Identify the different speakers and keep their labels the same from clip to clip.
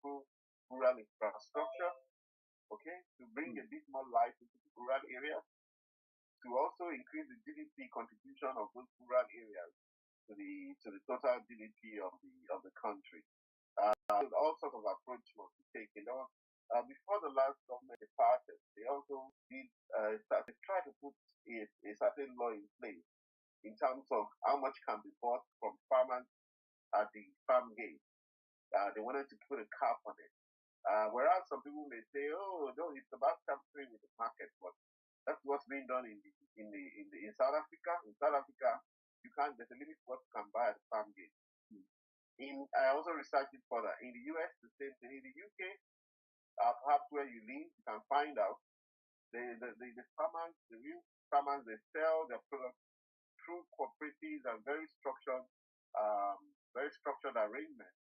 Speaker 1: improve rural infrastructure, okay, to bring a bit more life into the rural areas, to also increase the GDP contribution of those rural areas to the total GDP of the country. All sorts of approach must be taken. Before the last government departed, they also did they tried to put a certain law in place in terms of how much can be bought from farmers at the farm gate. They wanted to put a cap on it. Whereas some people may say, "Oh, no, it's about tampering with the market," but that's what's being done in South Africa. In South Africa, you can't. There's a limit to what you can buy at the farm gate. I also researched it further. In the US, the same thing. In the UK, perhaps where you live, you can find out the farmers, the real farmers, they sell their products through cooperatives and very structured arrangements.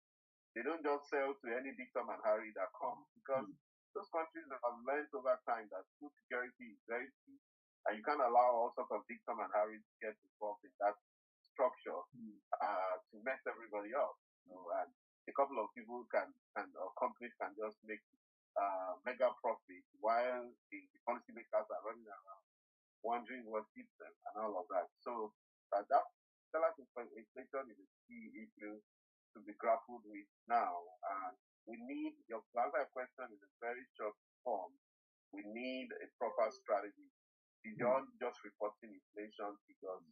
Speaker 1: They don't just sell to any Dick, Tom, and Harry that comes, because those countries have learned over time that food security is very key, and you can't allow all sorts of Dick, Tom, and Harry to get involved in that structure to mess everybody up. And a couple of people or companies can just make mega profit while the policymakers are running around wondering what hits them and all of that. So that inflation is a key issue to be grappled with now. And we need, your answer question in a very short form, we need a proper strategy beyond just reporting inflation figures,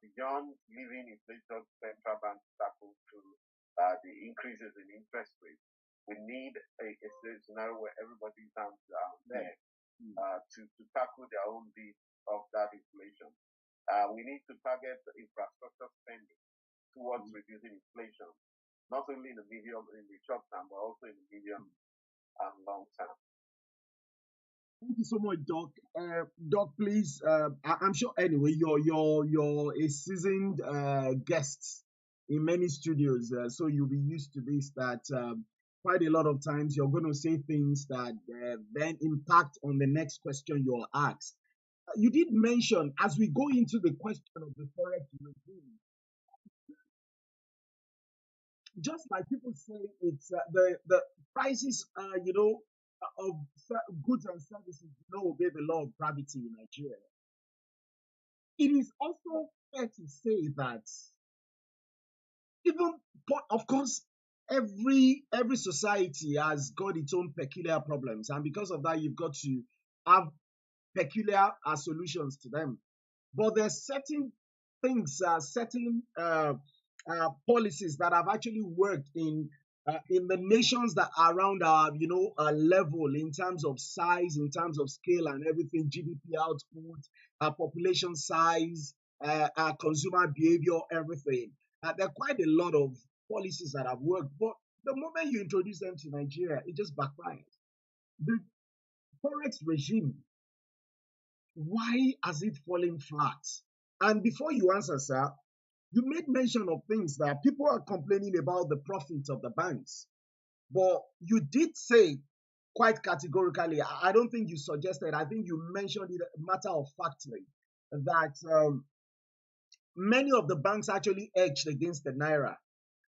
Speaker 1: beyond leaving inflation central banks tackle through the increases in interest rates. We need a scenario where everybody's hands are there to tackle their own bit of that inflation. We need to target infrastructure spending towards reducing inflation, not only in the short term, but also in the medium and long term.
Speaker 2: Thank you so much, Doc. Doc, please. I'm sure anyway. You're a seasoned guest in many studios, so you'll be used to this. That quite a lot of times you're going to say things that then impact on the next question you're asked. You did mention, as we go into the question of the Forex regime, just like people say, it's the prices, of goods and services obey the law of gravity in Nigeria. It is also fair to say that even, of course, every society has got its own peculiar problems, and because of that, you've got to have peculiar solutions to them. But there's certain things, certain policies that have actually worked in the nations that are around our level, in terms of size, in terms of scale and everything, GDP output, population size, consumer behavior, everything. There are quite a lot of policies that have worked, but the moment you introduce them to Nigeria, it just backfires. The Forex regime, why has it fallen flat? And before you answer, sir, you made mention of things that people are complaining about the profits of the banks. But you did say quite categorically, I don't think you suggested, I think you mentioned it matter of factly, that many of the banks actually edged against the Naira.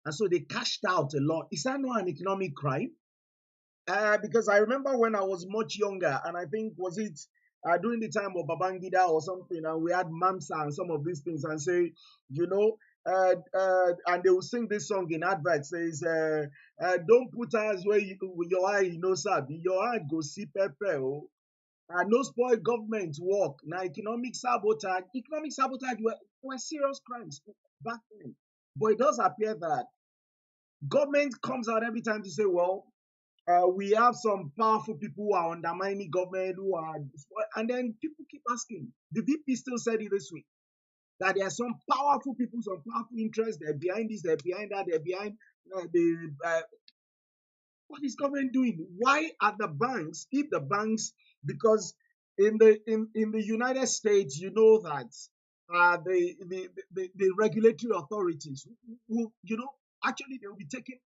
Speaker 2: And so they cashed out a lot. Is that not an economic crime? Because I remember when I was much younger, and I think, was it during the time of Babangida or something, and we had Mamsa and some of these things, and say, and they will sing this song in advert, says, don't put us where your eye sabi, your eye go see pepper, no spoil government work. Now economic sabotage were serious crimes back then. But it does appear that government comes out every time to say, well, we have some powerful people who are undermining government, and then people keep asking. The VP still said it this week, that there are some powerful people, some powerful interests, they're behind this, they're behind that, they're behind what is government doing? Why are the banks, if the banks, because in the United States, you know that the regulatory authorities who actually they will be taking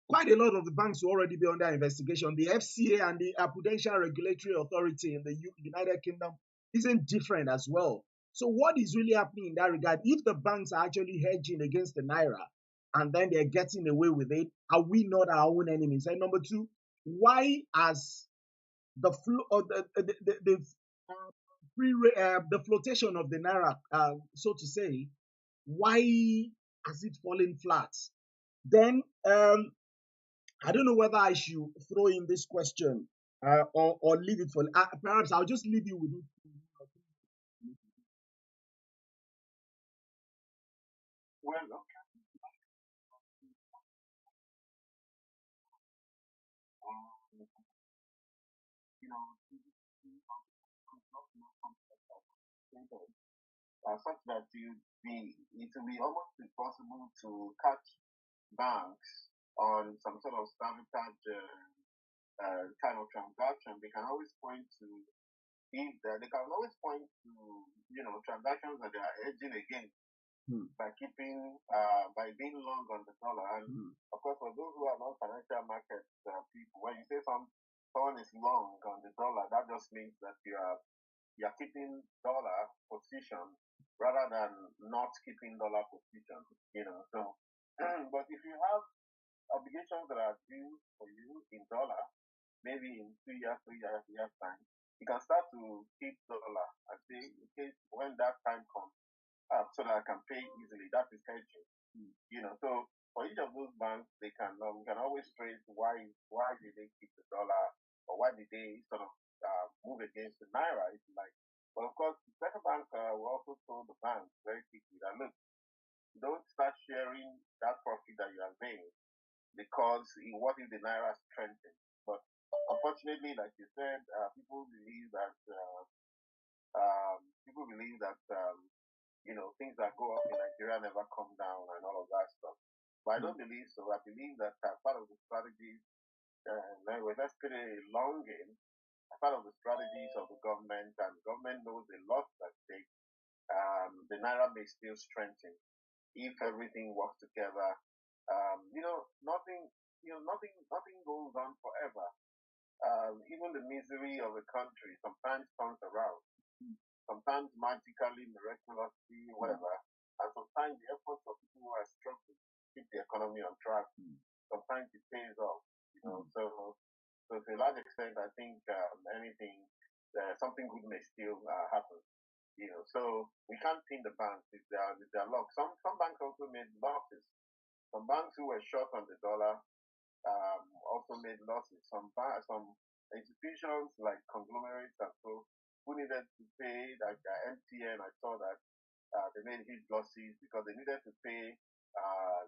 Speaker 2: quite a lot of the banks will already be under investigation. The FCA and the Prudential Regulatory Authority in the United Kingdom isn't different as well. So what is really happening in that regard? If the banks are actually hedging against the Naira, and then they're getting away with it? Are we not our own enemies? And number two, why has the flow of the flotation of the naira, so to say, why has it fallen flat? Then I don't know whether I should throw in this question or leave it for. Perhaps I'll just leave you with it.
Speaker 1: Well, okay. Um, you know, such that it will be almost impossible to catch banks on some sort of sabotage kind of transaction. They can always point to they can always point to transactions that they are hedging against by keeping by being long on the dollar. And of course, for those who are not financial market people, when you say someone is long on the dollar, that just means that you're keeping dollar position rather than not keeping dollar position. So but if you have obligations that are due for you in dollar, maybe in 2 years, 3 years time, you can start to keep dollar and say, in case when that time comes, so that I can pay easily. That is hedging. So for each of those banks, we can always trace why did they keep the dollar, or why did they sort of move against the naira, if you like. But of course, the central bank will also told the banks very quickly that look, don't start sharing that profit that you are made, because what if the naira strengthens? But unfortunately, like you said, people believe that things that go up in Nigeria never come down and all of that stuff. But I don't believe so. I believe that part of the strategies, let's put it a long game, part of the strategies of the government, and the government knows a lot at stake. The naira may still strengthen if everything works together. Nothing goes on forever. Even the misery of a country sometimes turns around. Sometimes magically, miraculously, whatever. And sometimes the efforts of people who are struggling to keep the economy on track, sometimes it pays off. So to a large extent, I think something good may still happen. So we can't pin the banks if they are locked. Some banks also made losses. Some banks who were short on the dollar also made losses. Some institutions like conglomerates and so who needed to pay, like MTN, I saw that they made huge losses because they needed to pay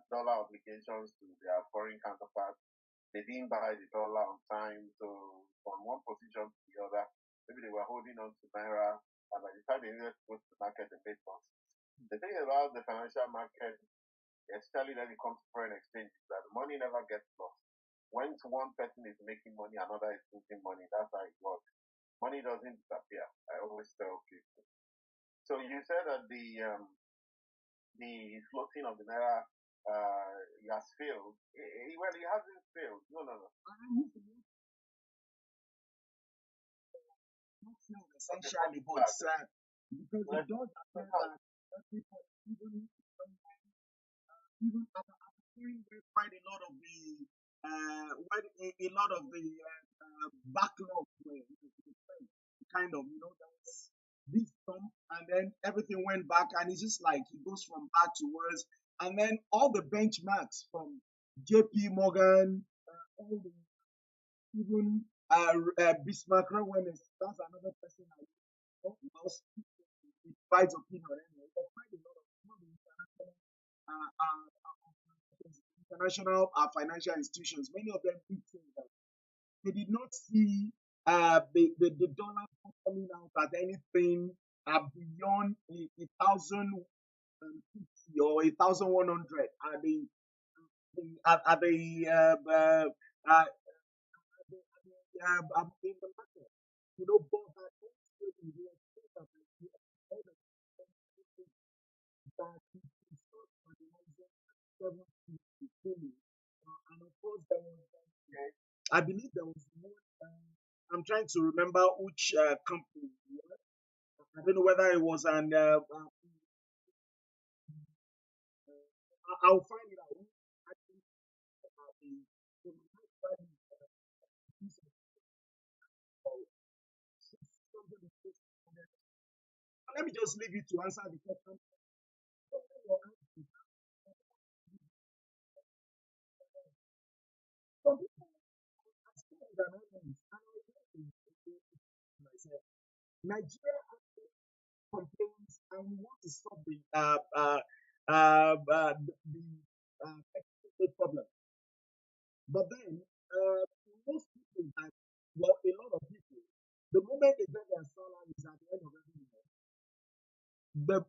Speaker 1: dollar obligations to their foreign counterparts. They didn't buy the dollar on time, so from one position to the other, maybe they were holding on to naira, and by the time they needed to go to the market, they made losses. The thing about the financial market, especially when it comes to foreign exchange, is that money never gets lost. When one person is making money, another is losing money. That's how it works. Money doesn't disappear. I always tell people. So you said that the floating of the naira has failed. Well, it hasn't failed. No, no, no.
Speaker 2: Essentially, but because it does appear that people, even after hearing quite a lot of the a lot of the backlog kind of there was this sum, and then everything went back, and it's just like it goes from bad to worse, and then all the benchmarks from JP Morgan, all the even Bismarck Rawanes, that's another person I lost fight opinion anyway. But quite a lot of uh, international financial institutions, many of them did say that they did not see the dollar coming out at anything beyond a thousand or 1,100 at the in the market. But that and of course there was I believe there was one. I'm trying to remember which company. I don't know whether it was an. I'll find it out. let me just leave you to answer the question. Some people are still in an island, and myself. Nigeria complains and we want to solve the problem. But then, most people, that, well, a lot of people, the moment they get their salaries at the end of every month, the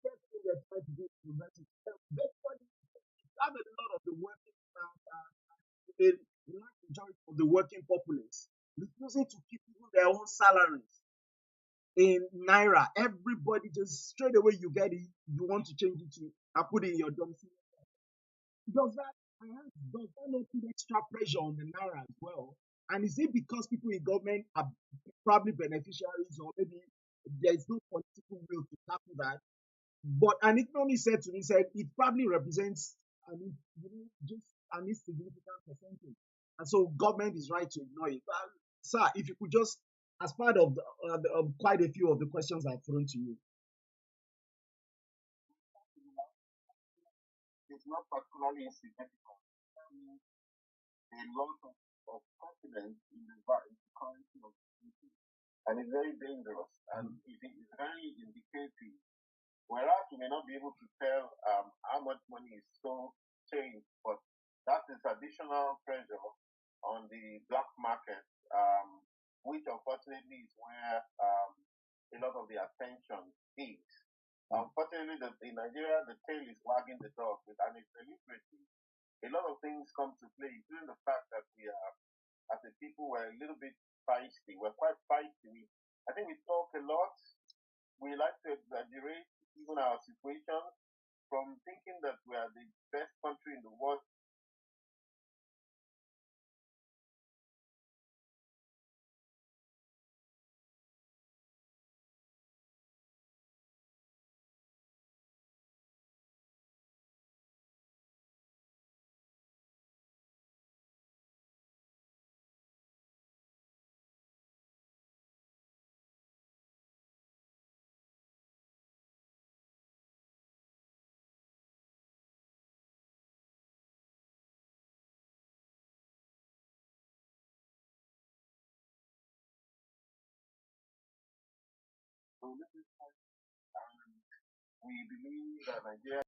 Speaker 2: first thing they're trying to do is prevent it. That's why you have a lot of the working, a large majority of the working populace refusing to keep even their own salaries in naira. Everybody just straight away you get it, you want to change it to and put it in your domicile. Does that not put extra pressure on the naira as well? And is it because people in government are probably beneficiaries, or maybe there is no political will to tackle that? But an economist said to me, said it probably represents just an insignificant percentage, and so government is right to ignore it. Sir, if you could just, as part of quite a few of the questions I've thrown to you.
Speaker 1: It's not particularly insignificant. A lot of confidence in the currency of the country, and it's very dangerous, and it is very indicative. Whereas you may not be able to tell how much money is so changed, but that is additional pressure on the black market, which unfortunately is where a lot of the attention is. Unfortunately, in Nigeria, the tail is wagging the dog, and it's deliberately. A lot of things come to play, including the fact that we are, as a people, we're a little bit feisty. We're quite feisty. I think we talk a lot. We like to exaggerate even our situation, from thinking that we are the best country in the world. So this is, we believe that Nigeria.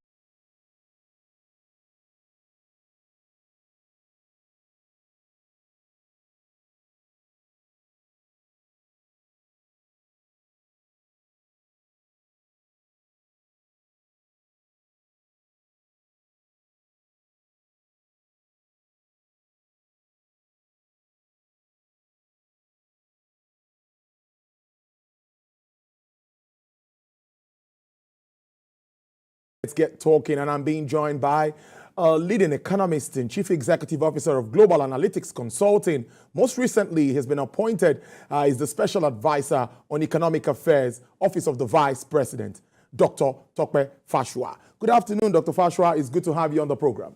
Speaker 3: Let's get talking, and I'm being joined by a leading economist and chief executive officer of Global Analytics Consulting. Most recently, he has been appointed as the special advisor on economic affairs, Office of the Vice President, Dr. Tope Fasua. Good afternoon, Dr. Fasua. It's good to have you on the program.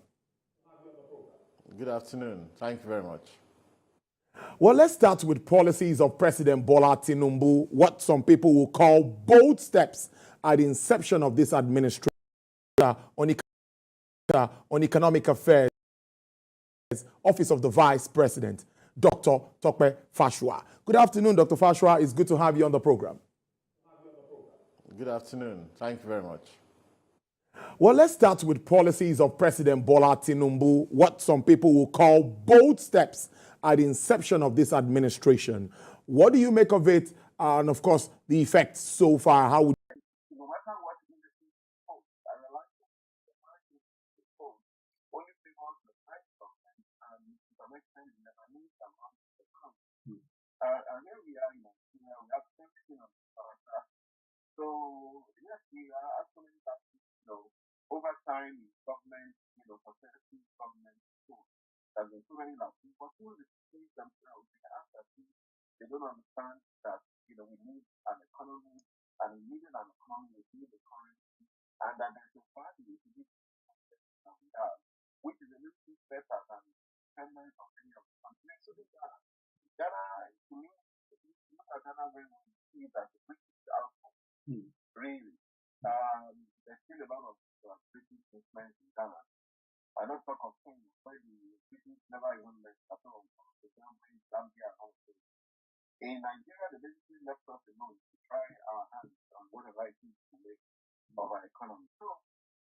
Speaker 4: Good afternoon. Thank you very much.
Speaker 3: Well, let's start with policies of President Bola Tinubu, what some people will call bold steps at the inception of this administration on economic affairs, Office of the Vice President, Dr. Tope Fasua. Good afternoon, Dr. Fasua. It's good to have you on the program.
Speaker 4: Good afternoon. Thank you very much.
Speaker 3: Well, let's start with policies of President Bola Tinubu, what some people will call bold steps at the inception of this administration. What do you make of it? And of course, the effects so far. How would
Speaker 1: No matter what industry post, I realize that the market post only favors the price government, and to some extent the Lebanese amount of the country. And here we are in Nigeria, we have everything on the track. So yes, we are actually over time government, successive government tools that have been so many last but who the things themselves they ask that they don't understand that we need an economy, and we need an economy, we need the currency, and that there's a value to this that we have, which is a little bit better than dependence on any of the countries. So Ghana, to me, if you look at Ghana very well, you see that the British outcome Really. There's still a lot of British influence in Ghana. I don't talk of Kenya, where the British never even left at all. The Gambia, Zambia, and all those. In Nigeria, they basically left us alone to try our hands on whatever it is to make of our economy. So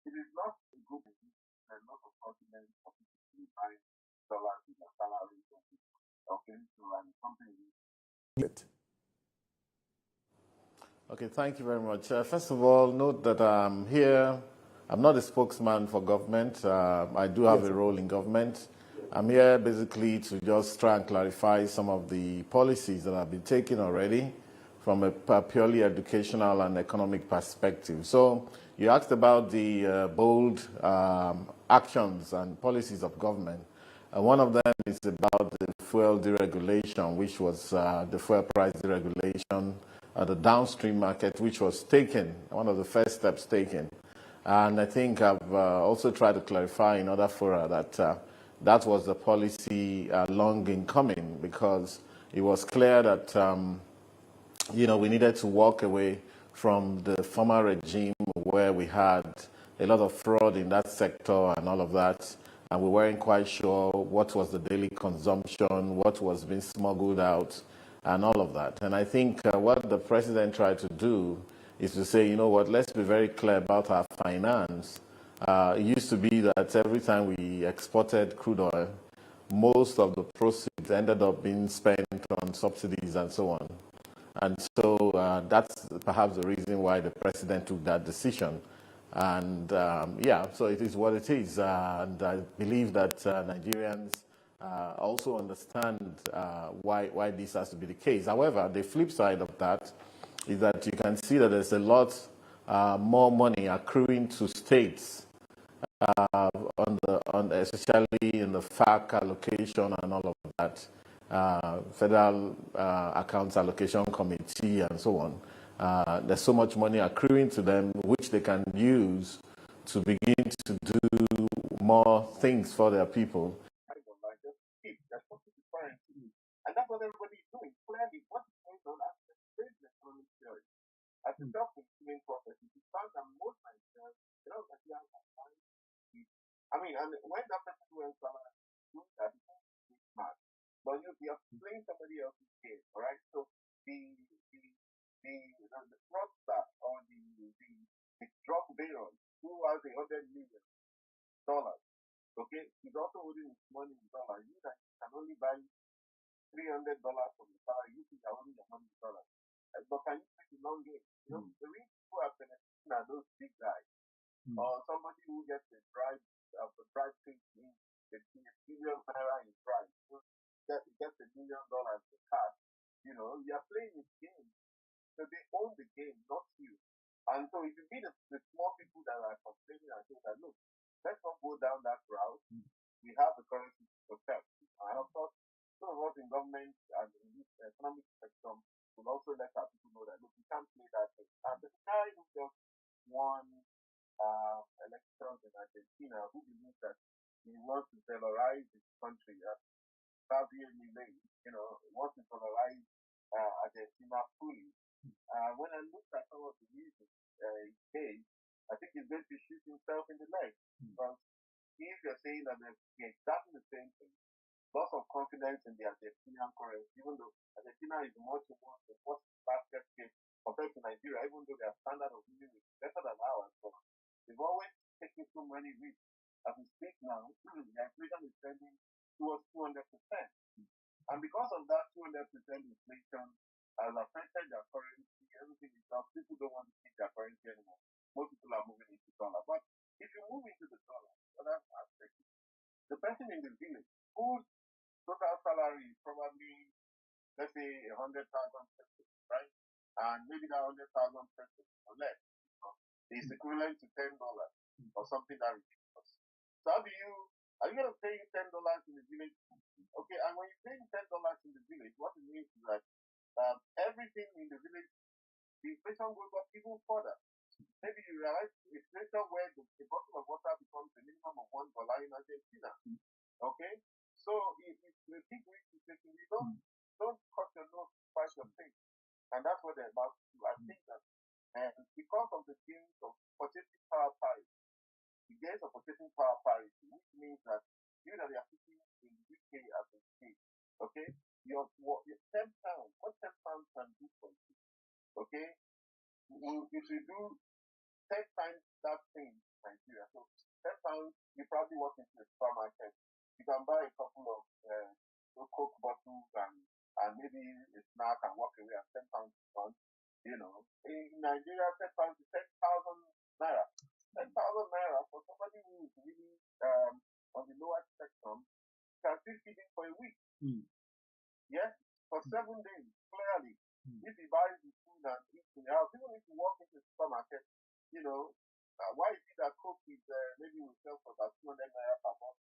Speaker 1: it is not a good business and not a confidence for people to be buying dollars in their salary. Okay, so and something.
Speaker 4: Okay, thank you very much. First of all, note that I'm here. I'm not a spokesman for government. I do have a role in government. I'm here basically to just try and clarify some of the policies that have been taken already from a purely educational and economic perspective. So you asked about the bold actions and policies of government. One of them is about the fuel deregulation, which was the fuel price deregulation, the downstream market, which was taken, one of the first steps taken. And I think I've also tried to clarify in other fora that that was the policy long in coming, because it was clear that we needed to walk away from the former regime where we had a lot of fraud in that sector and all of that, and we weren't quite sure what was the daily consumption, what was being smuggled out, and all of that. And I think what the president tried to do is to say, you know what, let's be very clear about our finance. It used to be that every time we exported crude oil, most of the proceeds ended up being spent on subsidies and so on. And so that's perhaps the reason why the president took that decision. And so it is what it is. And I believe that Nigerians also understand why this has to be the case. However, the flip side of that is that you can see that there's a lot more money accruing to states especially in the FAC allocation and all of that, Federal Accounts Allocation Committee and so on. There's so much money accruing to them, which they can use to begin to do more things for their people.
Speaker 1: And that's what everybody is doing. Clearly, what is going on as the business economic theory, as a self-consuming process, you found that most Nigerians, and when that person went doing that, it's smart. But you have to blame somebody else's case, all right? So the fraudster or the drug baron who has $100 million, okay, he's also holding his money in dollars. You can only buy $300 from the bar. You think you're only $100. But can you play the long game? The rich who are benefiting are those big guys. Or somebody who gets a bribe thing in the billion naira in bribe. Gets $1 million to cash. You are playing this game. So they own the game, not you. And so if you be the small people that are complaining and saying that, look, let's not go down that route. We have the currency to protect. And of course, some of us in government and in this economic spectrum will also let our people know that, look, we can't play that thing. And the guy who just won elections in Argentina, who believes that he wants to terrorize his country, wants to terrorize Argentina fully. When I looked at some of the reasons he gave, I think he's going to shoot himself in the leg. Because if you're saying that they're exactly the same thing, loss of confidence in the Argentinian currency, even though Argentina is much more the first basket case compared to Nigeria, even though their standard of living is better than ours, but they've always taken so many risks. As we speak now, the inflation is trending towards 200%. And because of that 200% inflation has affected their currency, everything is down. People don't want to keep their currency anymore. Most people are moving into dollar. But if you move into the dollar, other aspect, the person in the village whose total salary is probably, let's say, 100,000 pesos, right? And maybe that 100,000 pesos or less is equivalent to $10 or something that ridiculous. So are you going to pay $10 in the village? Okay, and when you pay $10 in the village, what it means is that everything in the village, the inflation goes up even further. Maybe you realize a situation where the bottle of water becomes a minimum of $1 in Argentina. Okay, so it's a big risk situation. You don't cut your nose to fight your thing, and that's what they're about to do. I think that Okay, your 10 pounds, what 10 pounds can do for you? Okay, if you do 10 times that thing in Nigeria, so 10 pounds, you probably walk into a supermarket, you can buy a couple of Coke bottles and maybe a snack and walk away at 10 pounds a month. You know, in Nigeria, 10 pounds is 10,000 naira. 10,000 naira for somebody who is really on the lower spectrum can still feed him for a week. Yeah, for 7 days, clearly. If he buys the food and eats in the house, even if you walk into the supermarket, you know, why is it that Coke is maybe will sell for about 200 naira per bottle,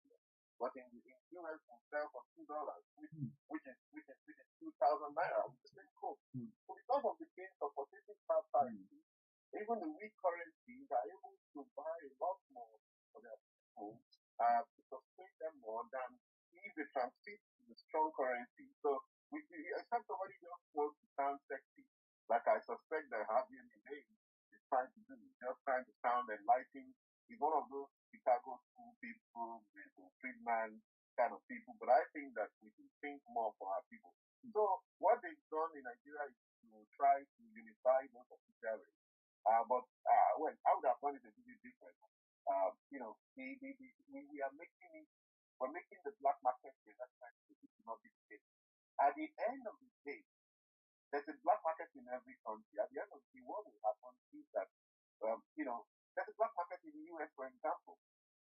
Speaker 1: but in US will sell for $2, which is 2,000 naira with the same Coke. So because of the gains of purchasing power parity, even the weak currencies are able to buy a lot more for their people to sustain them more than if they transit to the strong currency. So except somebody just wants to sound sexy, like I suspect that Harvey Milei is trying to do, just trying to sound enlightened. He's one of those Chicago school people, Friedman kind of people, but I think that we can think more for our people. So what they've done in Nigeria is to try to unify those official rates. But well, I would have done it a little different. You know, we are making it, we're making the black market rate that time to not be the case. At the end of the day, there's a black market in every country. At the end of the day, what will happen is that, you know, there's a black market in the US, for example.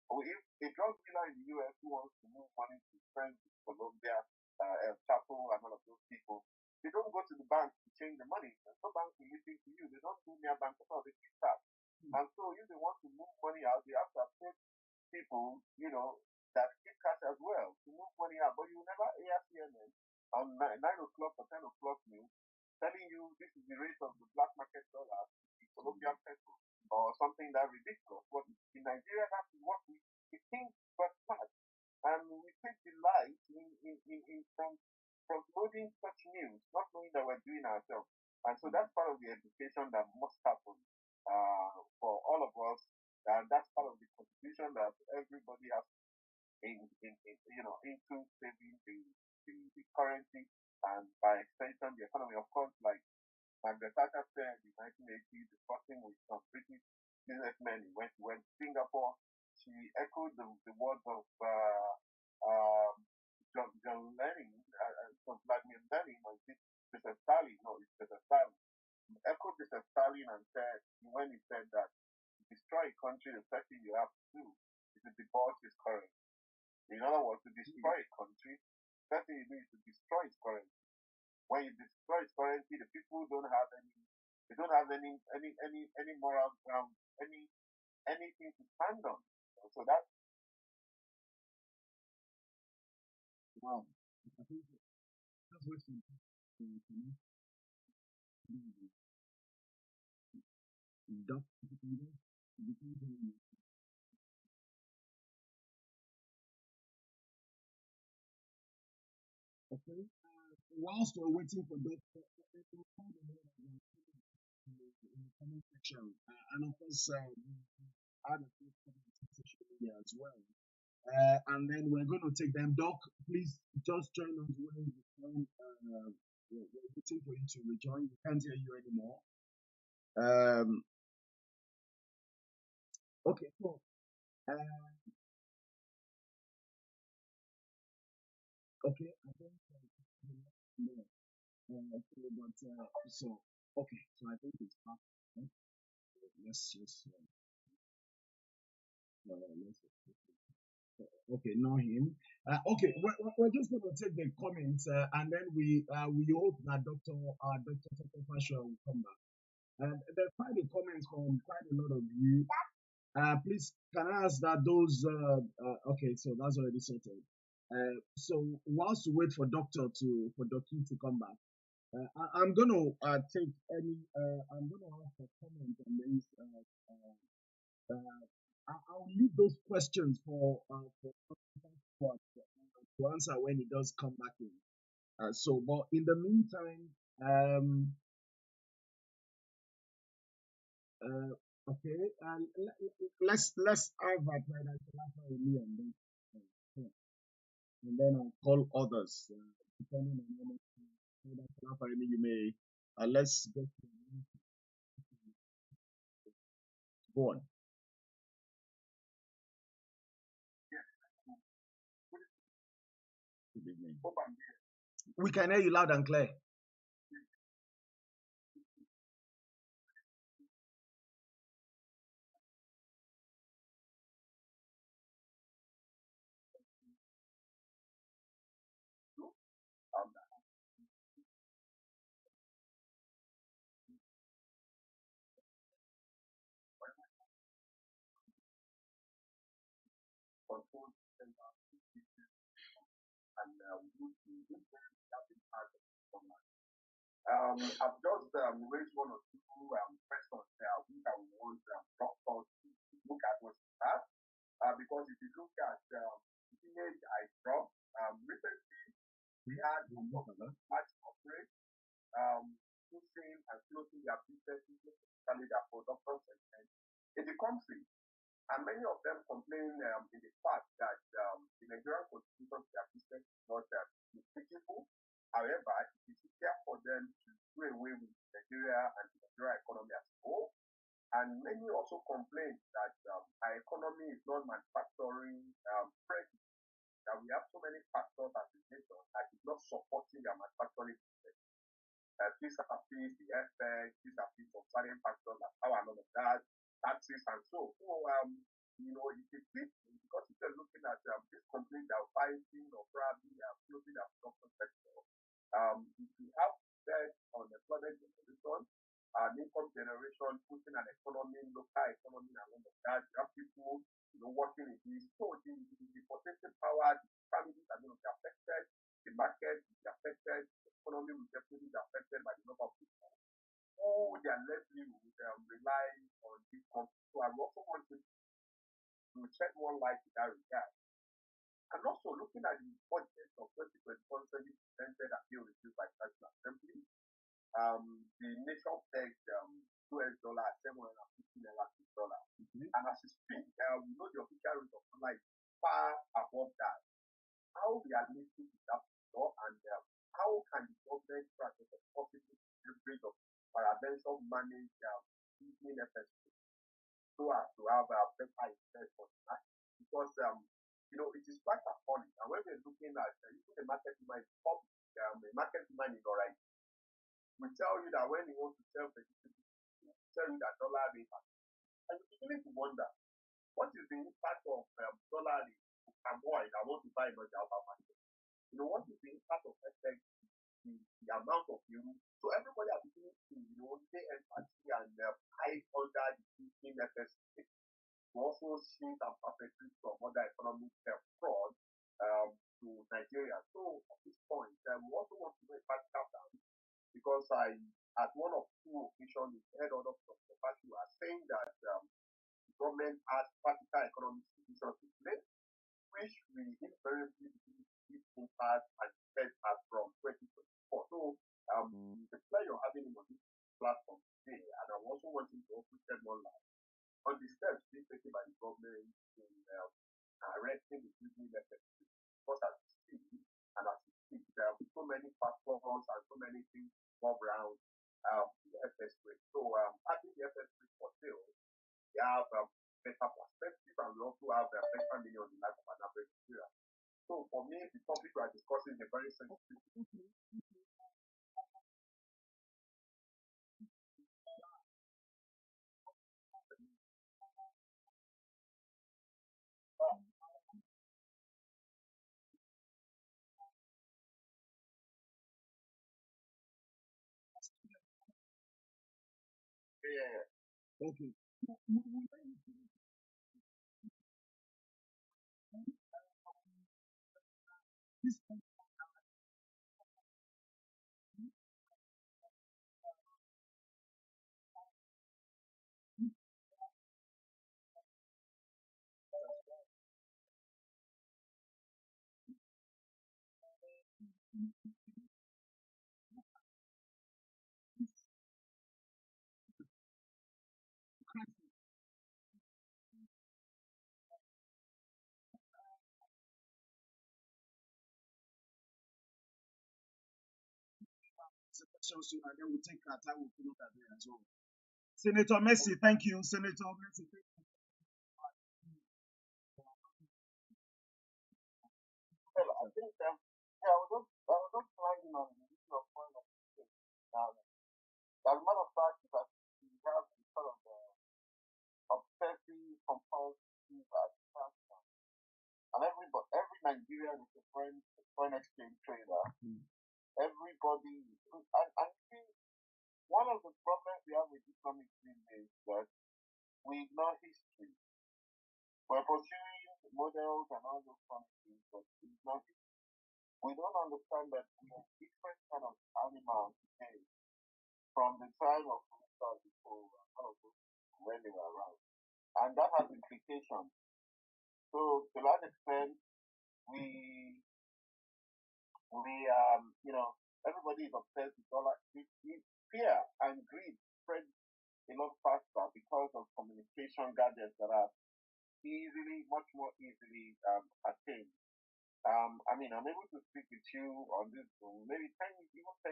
Speaker 1: Or if a drug dealer in the US who wants to move money to friends in Colombia, El Chapo, and all of those people, they don't go to the bank to change the money. There's no bank will listen to you. They don't do near bank at all. They keep cash. And so if they want to move money out, they have to approach people, you know, that keep cash as well to move money out. But you will never hear CNN on 9 o'clock or 10 o'clock news telling you this is the rate of the black market dollar, the Colombian peso, or something that ridiculous. But in Nigeria, that's what we think first class. And we take delight in from loading such news, not knowing that we're doing ourselves. And so that's part of the education that must happen for all of us. And that's part of the contribution that everybody has into saving the currency and by extension the economy. Of course, like Margaret Thatcher said in 1980s, discussing with some British businessmen when she went to Singapore, she echoed the words of John Lennon, Vladimir Lenin, or is it Mr. Stalin? No, it's Mr. Stalin. He echoed Mr. Stalin and said, when he said that to destroy a country, the first thing you have to do is to debauch its currency. In other words, to destroy a country, the first thing you do is to destroy its currency. When you destroy its currency, the people don't have any moral ground, anything to stand on. So that's
Speaker 2: Wow. I think that's what okay. Whilst we're waiting for that, in the comment section, and of course, add a few comments on social media as well. And then we're going to take them. Doc, please just join us when you can. We're waiting for you to rejoin. We can't hear you anymore. Okay, cool. Okay, I think so okay, so I think it's back. Let's just okay, not him. Okay, we're just going to take the comments and then we hope that Dr. Tope Fasua will come back. There's quite a comments from quite a lot of you. Please, can I ask that those okay, so that's already sorted. So whilst we wait for Doctor to come back, I'm going to take any. I'm going to ask a comment on this. I'll leave those questions for to answer when he does come back in. So, but in the meantime, okay, let's have that right and then I'll call others. depending on how much you may let's go on. Good evening. We can hear you loud and clear.
Speaker 1: I've just raised one or two questions there which I want doctors to look at what you have. Because if you look at image I dropped, recently we had large corporate pushing and closing their businesses, especially their production segment in the country. And many of them complain in the fact that the Nigerian constitution to their business is not applicable. However, it is easier for them to do away with Nigeria and the Nigerian economy as a whole. And many also complain that our economy is not manufacturing friendly, that we have so many factors as a nation that is not supporting their manufacturing business. This affects the FX, this affects some certain factors like power and all of that, taxes and so. So, it's a bit because if you're looking at this complaint that are fighting or probably closing their production sector, if you have that on employment generation, income generation, pushing an economy, local economy and all of that, you have people working in this. So the potential power, the families are going to be affected, the market will be affected, the economy will definitely be affected by the number of people who their livelihood rely on this country. So I also want to shed more light in that regard. And also looking at the budget of 2024 presented and being reviewed by the National Assembly, the nation pegged US dollar at $750. And as you speak, we know the official rate of dollar is far above that. How realistic is that law, and how can the government try to possibly bring of paraventure manage using FSP so as to have a better interest for that? Because it is quite appalling. And when we're looking at even the market demand public, the market demand is alright. We tell you that when you want to sell vegetables, we tell you that dollar rate, and you begin to wonder what is the impact of dollar rate and oil I want to buy in the Alpha market. What is the impact of FX, the amount of euro? So everybody has beginning to say empathy and hide under the thinking FSP. We also see some perpetrated from other economic fraud to Nigeria. So at this point, we also want to make practical down because at one of two occasions, heard of Tope Fasua saying that the government has practical economic solutions to play, which we invariably give impact and effect as from 2024. So the pleasure having him on this platform today, and I also want him to also shed more light on the steps being taken by the government in arresting the business effectively. Because as you see, and as you see, there are so many factors and so many things above around the FS rate. So having the FS rate for sale, we have better perspective, and we also have better meaning on the life of an average Nigerian. So for me, the topic we are discussing is a very sensitive. Yeah.
Speaker 2: Okay. so soon, and then we'll take our time. We'll follow that there as well. Senator Messi, thank you. Senator Messi, thank you.
Speaker 1: Well, I think yeah, I was just flying on the issue of foreign exchange. As a matter of fact, that we have sort of obsessive compulsive attraction, and every Nigerian is a foreign exchange trader. Everybody, and I think one of the problems we have with economics these days is that we ignore history. We're pursuing models and all those kind of things, but it's not. We don't understand that we are different kind of animals today from the time of before when they were around, and that has implications. So to that extent, we everybody is obsessed with dollar. Fear and greed spread a lot faster because of communication gadgets that are much more easily attained. I mean, I'm able to speak with you on this maybe 10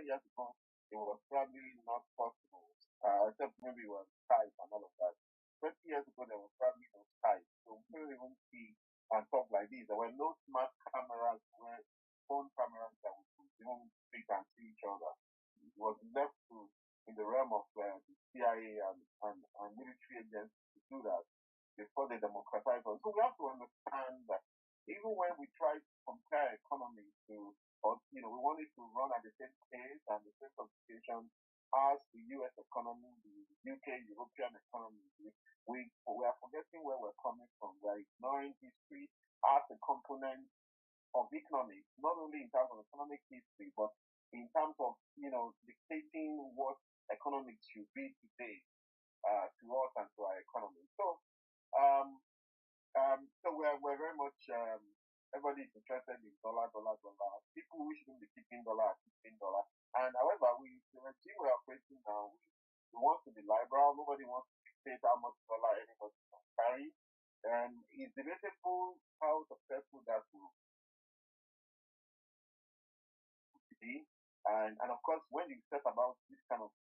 Speaker 1: years ago, it was probably not possible, except maybe it was Skype and all of that. 20 years ago, there was probably no Skype, so we couldn't even see and talk like this. There were no smart cameras, phone cameras that we could even speak and see each other. It was left in the realm of the CIA and military agents to do that before they democratized us. So we have to understand that even when we try to compare economies we want it to run at the same pace and the same complication as the US economy, the UK, European economy, we are forgetting where we're coming from. We're ignoring history as a component of economics, not only in terms of economic history, but in terms of, dictating what economics should be today to us and to our economy. So we're very much everybody is interested in dollar. People who shouldn't be keeping dollar are keeping dollar. And however, the regime we're operating now, we want to be liberal. Nobody wants to dictate how much dollar anybody can carry. And it's debatable how successful that will be. And of course, when you set about this kind of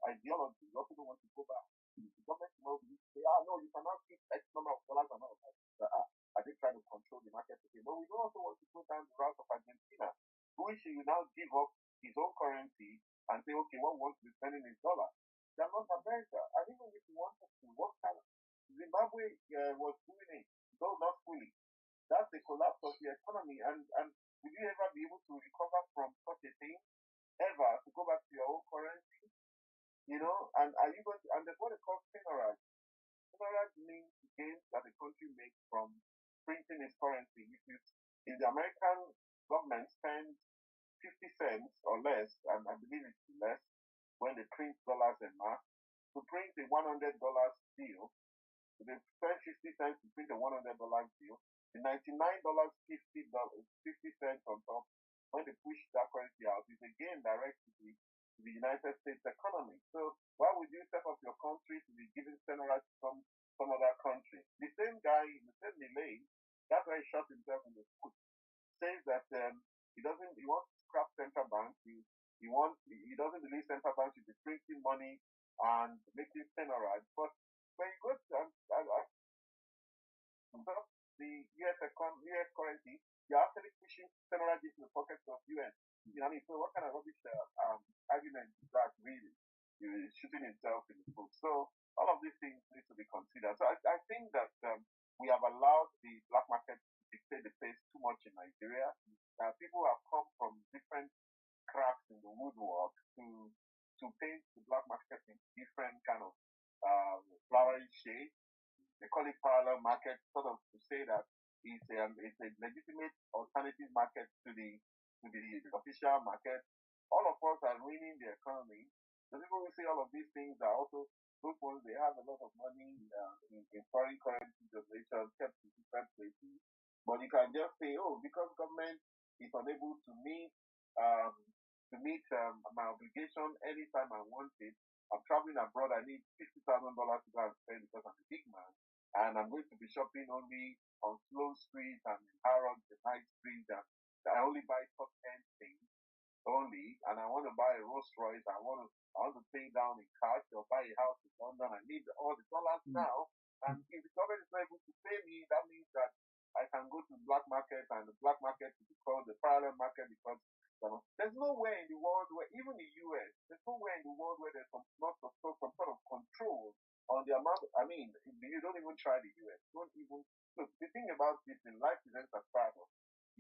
Speaker 1: ideology, you also don't want to go back. The government will say, no, you cannot keep X number of dollars and all of that. Are they trying to control the market again? But we don't also want to go down the route of Argentina, which will now give up his own currency and say, okay, what we want to be spending is dollar. They're not America. And even if you wanted to, what kind of Zimbabwe was doing it, though not fully. That's the collapse of the economy. And will you ever be able to recover from such a thing? Ever to go back to your own currency? And are you going to, and there's what they call seigniorage. Seigniorage means gains that the country makes from printing its currency. If the American government spends 50 cents or less, and I believe it's less when they print dollars en masse, to print a $100 bill, they spend 50 cents to print a $100 bill, the $99.50 on top, when they push that currency out, is again direct to the United States economy. So why would you set up your country to be giving seigniorage to some other country? The same guy, the same Millet, that's why he shot himself in the foot, says that he wants to scrap central banks. He doesn't believe central banks should be printing money and making seigniorage. But when you go to the US currency, you're actually pushing seigniorage into the pockets of US. So what kind of rubbish argument is that really? You're shooting himself in the foot. So all of these things need to be considered. So I think that we have allowed the black market to dictate the pace too much in Nigeria. People have come from different cracks in the woodwork to paint the black market in different kind of flowery shades. They call it parallel market, sort of to say that it's a legitimate alternative market to the official market. All of us are ruining the economy. The people who say all of these things are also those ones. They have a lot of money in foreign currency generation kept in different places. But you can just say, because government is unable to meet my obligation anytime I want it. I'm traveling abroad. I need $50,000 to go and spend because I'm a big man, and I'm going to be shopping only on Slow Street and in Harrods, the High Street, and I only buy top 10 things. only, and I want to buy a Rolls Royce, I want to pay down in cash or buy a house in London, I need all the dollars now. And if the government is not able to pay me, that means that I can go to the black market, and the black market is called the parallel market, because there's nowhere in the world where, even the US, there's nowhere in the world where there's some sort of control on the amount. I mean, you don't even try the US. Don't even look. The thing about this in life presents as part of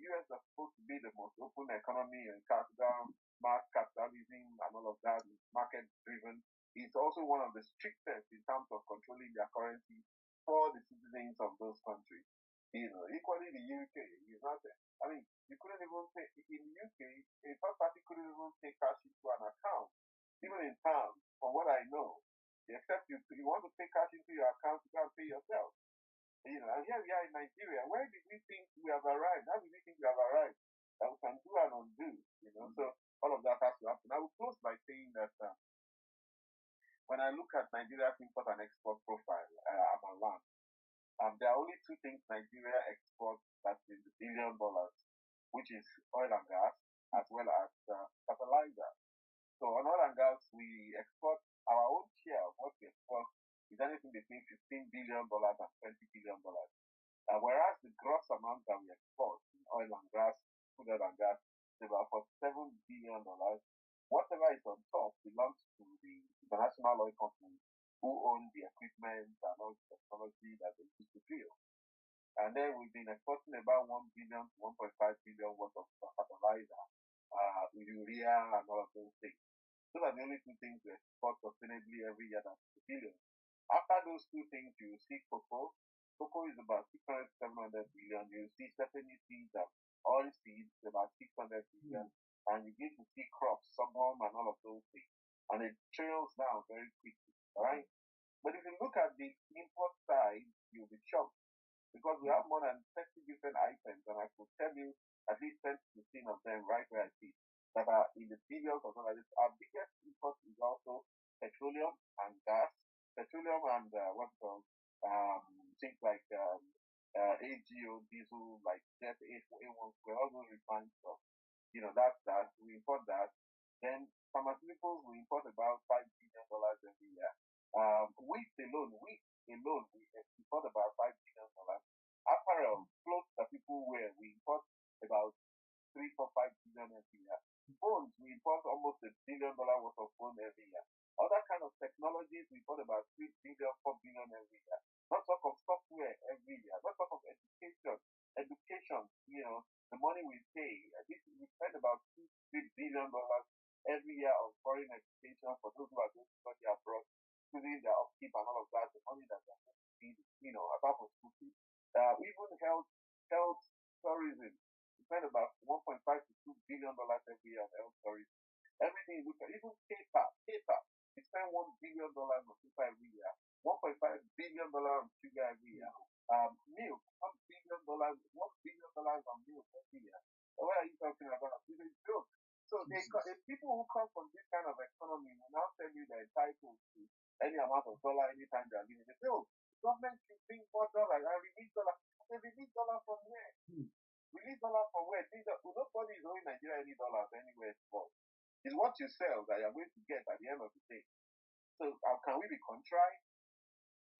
Speaker 1: US are supposed to be the most open economy and capital, mass capitalism, and all of that is market driven. It's also one of the strictest in terms of controlling their currency for the citizens of those countries. Equally the UK is not. I mean, you couldn't even pay in the UK. A third party couldn't even take cash into an account, even in town. From what I know, except you want to take cash into your account, you can't pay yourself. And here we are in Nigeria. Where did we think we have arrived? How did we think we have arrived? That we can do and undo, So all of that has to happen. I will close by saying that when I look at Nigeria's import and export profile, I'm alarmed. There are only two things Nigeria exports that's in the $1 billion, which is oil and gas, as well as fertilizer. So on oil and gas, we export our own share of what we export is anything between $15 billion and $20 billion. Whereas the gross amount that we export in oil and gas, food oil and gas, is about $47 billion. Whatever is on top belongs to the international oil companies who own the equipment and all the technology that they use to drill. And then we've been exporting about 1 billion to 1.5 billion worth of fertilizer, urea, and all of those things. Those are the only two things we export sustainably every year. That's the billion. After those two things, you see cocoa. Cocoa is about 600, 700 billion. You see sesame seeds and oil seeds, about 600 billion. And you get to see crops, sorghum, and all of those things. And it trails down very quickly, right? But if you look at the import side, you'll be shocked, because we have more than 30 different items, and I could tell you at least 10 to 15 of them right where I see that are in the billions or something like this. Our biggest import is also petroleum and gas, petroleum and what's called things like AGO, diesel, like jet A1, all those refined stuff. That's that. We import that. Then pharmaceuticals, we import about $5 billion every year. Wheat alone, we import about $5 billion. Apparel, clothes that people wear, we import about 3, 4, 5 billion every year. Phones, we import almost $1 billion worth of phone every year. Other kind of technologies, we import about 3 billion, 4 billion every year. Not talk of software every year. Not talk of education. The money we pay, we spend about $2, $3 billion every year on foreign education for those who are going to study abroad, including their upkeep and all of that, the money that they're going to feed, apart from school fees. Even health tourism, we spend about $1.5 to $2 billion every year on health tourism. Everything, even paper, we spend $1 billion on paper every year, $1.5 billion on sugar every year. Milk, $1 billion on milk every year. So what are you talking about? This is joke. So people who come from this kind of economy will now tell you they're entitled to any amount of dollar anytime they're living. They say, oh, government should bring more dollars and release dollars. They release dollars from where? Release dollars from where? Nobody is owing Nigeria any dollars anywhere for. It's what you sell that you're going to get at the end of the day. So can we be contrite?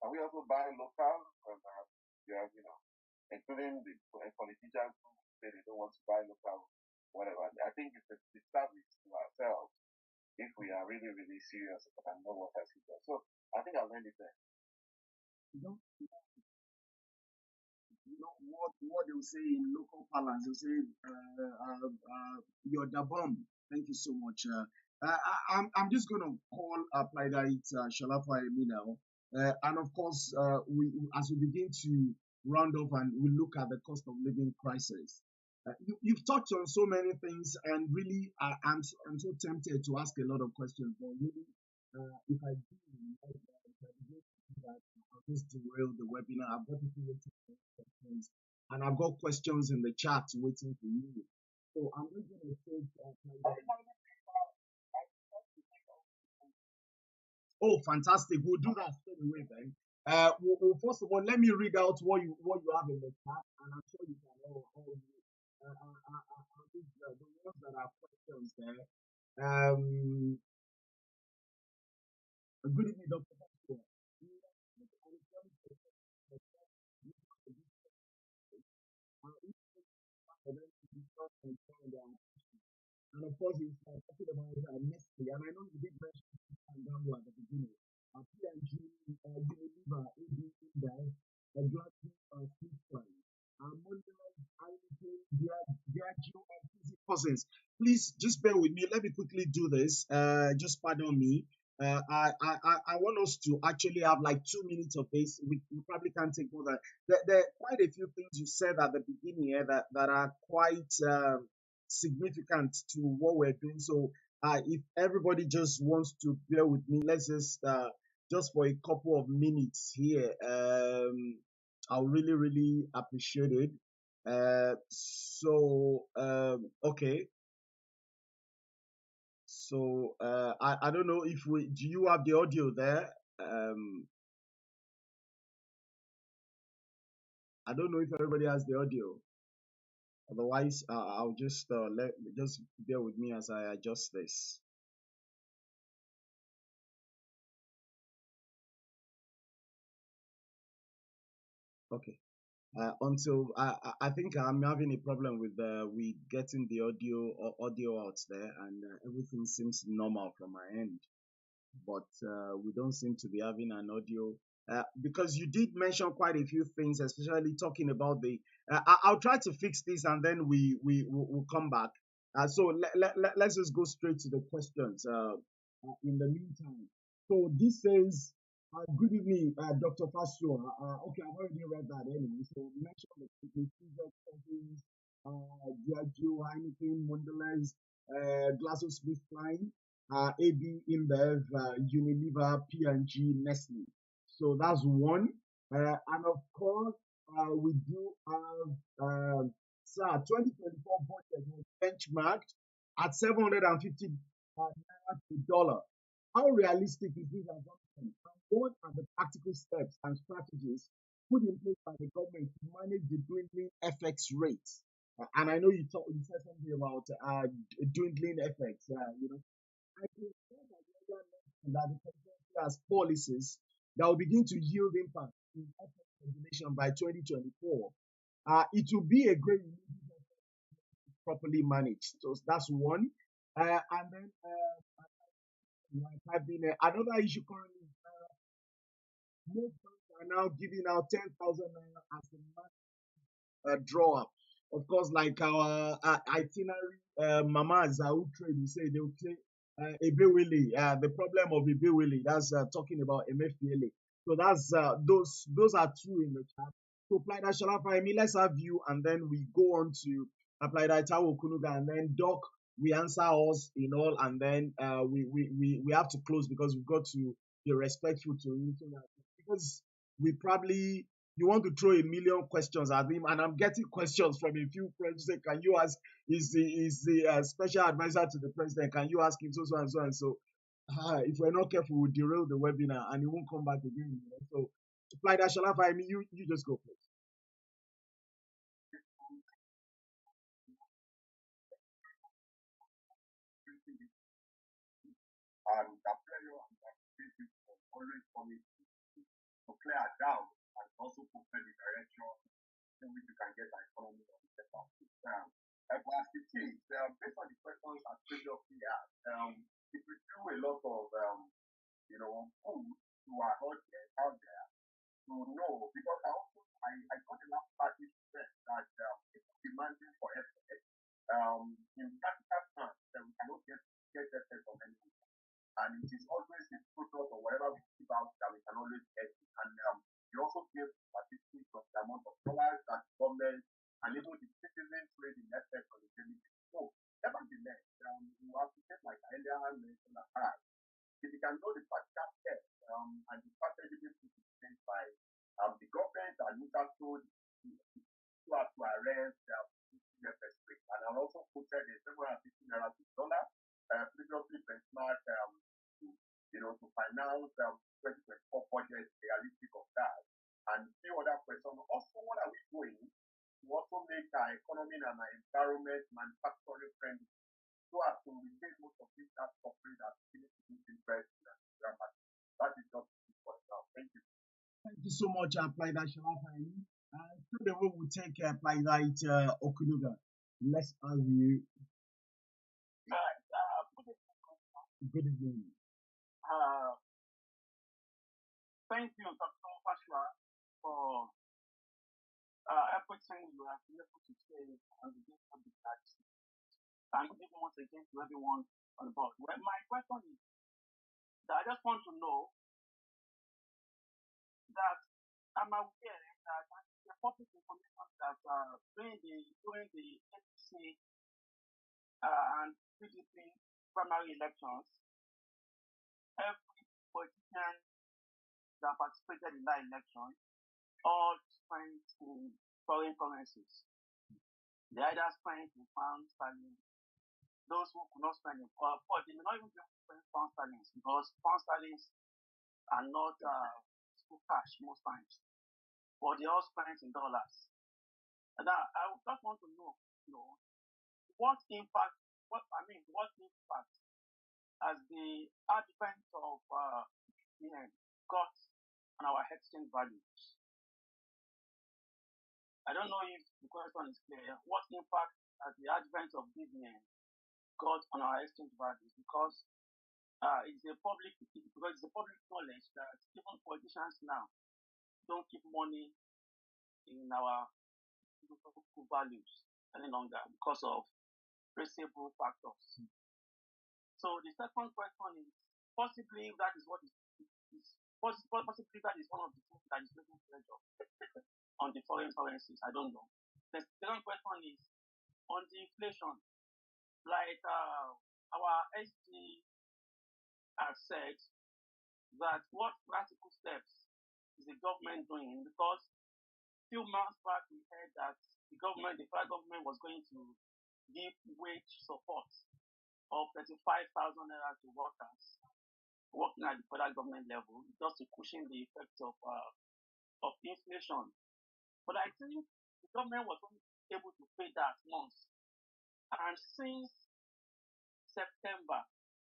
Speaker 1: Can we also buy local? Because including the politicians who say they don't want to buy local, whatever. I think it's a disservice to ourselves if we are really, really serious and know what has hit us. So I think I'll end it there.
Speaker 2: What they will say in local parlance, they'll say, you're the bomb. Thank you so much. I'm just going to call PLIDE Shalafa now. And of course, as we begin to round off and we look at the cost of living crisis, you've touched on so many things, and really, I'm so tempted to ask a lot of questions. But really, if I do, I'll just derail the webinar. I've got people waiting for questions, and I've got questions in the chat waiting for you. So I'm just going to take. Oh, fantastic! We'll do that straight away then. Well, first of all, let me read out what you have in the chat, and I'm sure you can all read. The ones that are questions questions there. Good evening, Dr. Fasua. And of course, he's talking about Nestle. And I know you did mention Angambo at the beginning. P&G, Unilever, AB Index, Glasgow, Swiss Franc, Mondelez, Heineken, Diageo, and Fizzy Cousins. Please just bear with me. Let me quickly do this. Just pardon me. I want us to actually have like 2 minutes of this. We probably can't take more than there are quite a few things you said at the beginning here that are quite significant to what we're doing. So if everybody just wants to bear with me, let's just for a couple of minutes here. I'll really appreciate it. Okay. So I don't know if do you have the audio there? I don't know if everybody has the audio. Otherwise, I'll just just bear with me as I adjust this. Okay. Until I think I'm having a problem with getting the audio out there, and everything seems normal from my end, but we don't seem to be having an audio because you did mention quite a few things, especially talking about the. I'll try to fix this, and then we'll come back. So let's just go straight to the questions. In the meantime, so this says. Good evening, Dr. Fasua. Okay, I've already read that anyway. So mention the companies, Cousins, Diageo, Heineken, Mondelez, GlaxoSmithKline, AB InBev, Unilever, P&G, Nestle. So that's one. And of course, we do have, sir, 2024 budget was benchmarked at 750 naira to dollar. How realistic is this assumption? And what are the practical steps and strategies put in place by the government to manage the dwindling FX rates? And I know you said something about dwindling FX. I think that the presidency has policies that will begin to yield impact in FX regulation by 2024. It will be a great relief properly managed. So that's one. And then another issue currently. Most banks are now giving out 10,000 naira as a drawer. Of course, like our itinerary Mama Zau trade, they will say Ebewele, the problem of Ebewele, that's talking about MFPLA. So that's those are two in the chat. So PLIDE Shalafa, let's have you, and then we go on to PLIDE Tawo Kunuga, and then Doc, we answer us in all, and then we have to close because we've got to be respectful to you, because we probably you want to throw a million questions at him, and I'm getting questions from a few friends say, "Can you ask? Is the special advisor to the president? Can you ask him so and so and so?" If we're not careful, we'll derail the webinar, and it won't come back again. So, PLIDE Shalafa, you just go please.
Speaker 1: And that pleasure and that creative for always coming to clear our doubt and also prepare the direction in which you can get the economy on the step up. As it is, based on the questions I previously asked, if we do a lot of food to our out there to know, because I got a last party that people demanding for effort in practical terms that we cannot get effort from anyone. And it is always a product or whatever we give out that we can always get it. And we also give statistics of the amount of dollars that government and even the citizen trade in effect on the daily basis. So, nevertheless, you have to take, like earlier mentioned, if you can know the practical steps and the strategy being put in place by the government and also to arrest the FX rate. And I also quoted a $750 previously benchmarked to finance 2024 budget realistic of that. And few other questions. Also, what are we doing to also make our economy and our environment manufacturing friendly so as to retain most of this that suffering that really invest in that market. That is just it for now. Thank you.
Speaker 2: Thank you so much, PLIDE Shalafani. Through the way we take PLIDE Okunuga. Let's have you. Good evening.
Speaker 1: Thank you, Dr. Fasua, for everything you have been able to say on the public tax. And good evening once again to everyone on board. Well, my question is that I just want to know that I'm aware that the public information that during the APC and PDP primary elections, every politician that participated in that election all spent in foreign currencies. They either spent in pound sterling. Those who could not spend in they may not even be able to spend pound sterling because pound sterling are not school cash most times. But they all spent in dollars. And I would just want to know, what impact has the advent of BN got on our exchange values? I don't know if the question is clear. What impact has the advent of BN got on our exchange values? Because it's a public knowledge that even politicians now don't keep money in our values any longer because of traceable factors. So the second question is possibly that is what possibly that is one of the things that is making pressure on the foreign currencies. I don't know. The second question is on the inflation. Like our SG has said that what practical steps is the government doing? Because a few months back we heard that the federal government was going to give wage support of 35,000 naira to workers working at the federal government level, just to cushion the effects of inflation. But I think the government was only able to pay that once. And since September,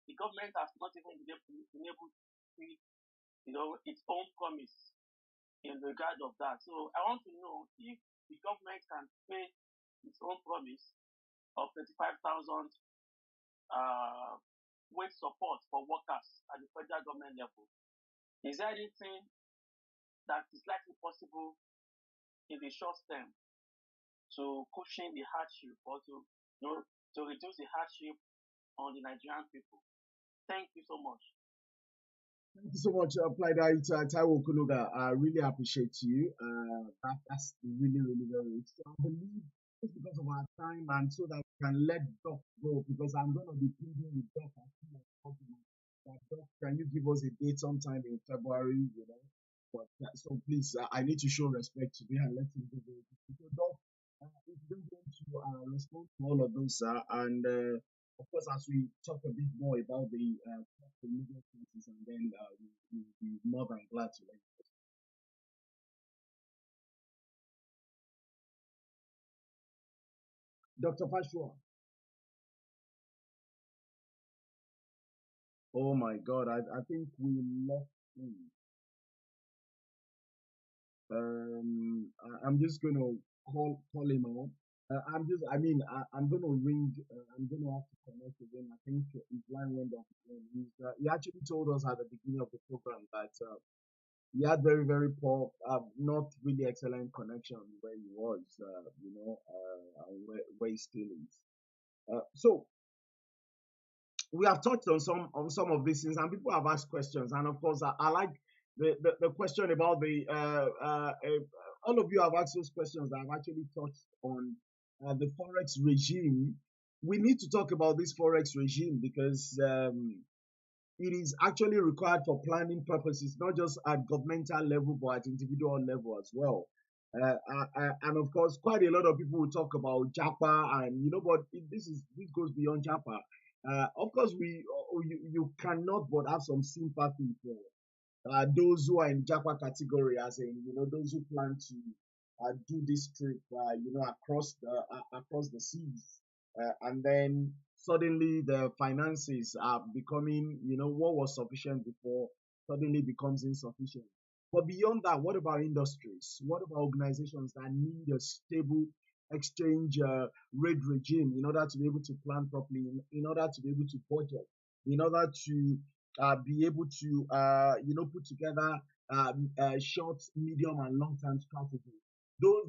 Speaker 1: the government has not even been able to keep its own promise in regard of that. So I want to know if the government can pay its own promise of 35,000 wage support for workers at the federal government level. Is there anything that is likely possible in the short term to cushion the hardship or to reduce the hardship on the Nigerian people? Thank you so much.
Speaker 2: Thank you so much, PLIDE Taiwo Okunuga. I really appreciate you. That's really, really very rich. So I believe just because of our time and so that we can let Doc go, because I'm going to be pleading with Doc as soon as possible. Doc, can you give us a date sometime in February? But so please, I need to show respect today and let him go. So Doc, if you're going to respond to all of those, and of course, as we talk a bit more about the media cases, and then we'll be more than glad to let you. Dr. Fasua. Oh my God, I think we lost him. I'm just gonna call him out. I'm gonna ring. I'm gonna have to connect again. I think his line went off again. He actually told us at the beginning of the program that he had very, very poor, not really excellent connection where he was, and where he still is. So we have touched on some of these things, and people have asked questions. And of course, I like the question about the all of you have asked those questions that have actually touched on the Forex regime. We need to talk about this Forex regime because it is actually required for planning purposes, not just at governmental level, but at individual level as well. And of course, quite a lot of people will talk about Japa, and but this goes beyond Japa. Of course, you cannot but have some sympathy for those who are in Japa category, as in those who plan to do this trip, across the seas. and then suddenly the finances are becoming, what was sufficient before suddenly becomes insufficient. But beyond that, what about industries? What about organizations that need a stable exchange rate regime in order to be able to plan properly, in order to be able to budget, in order to be able to, put together short, medium, and long-term strategies?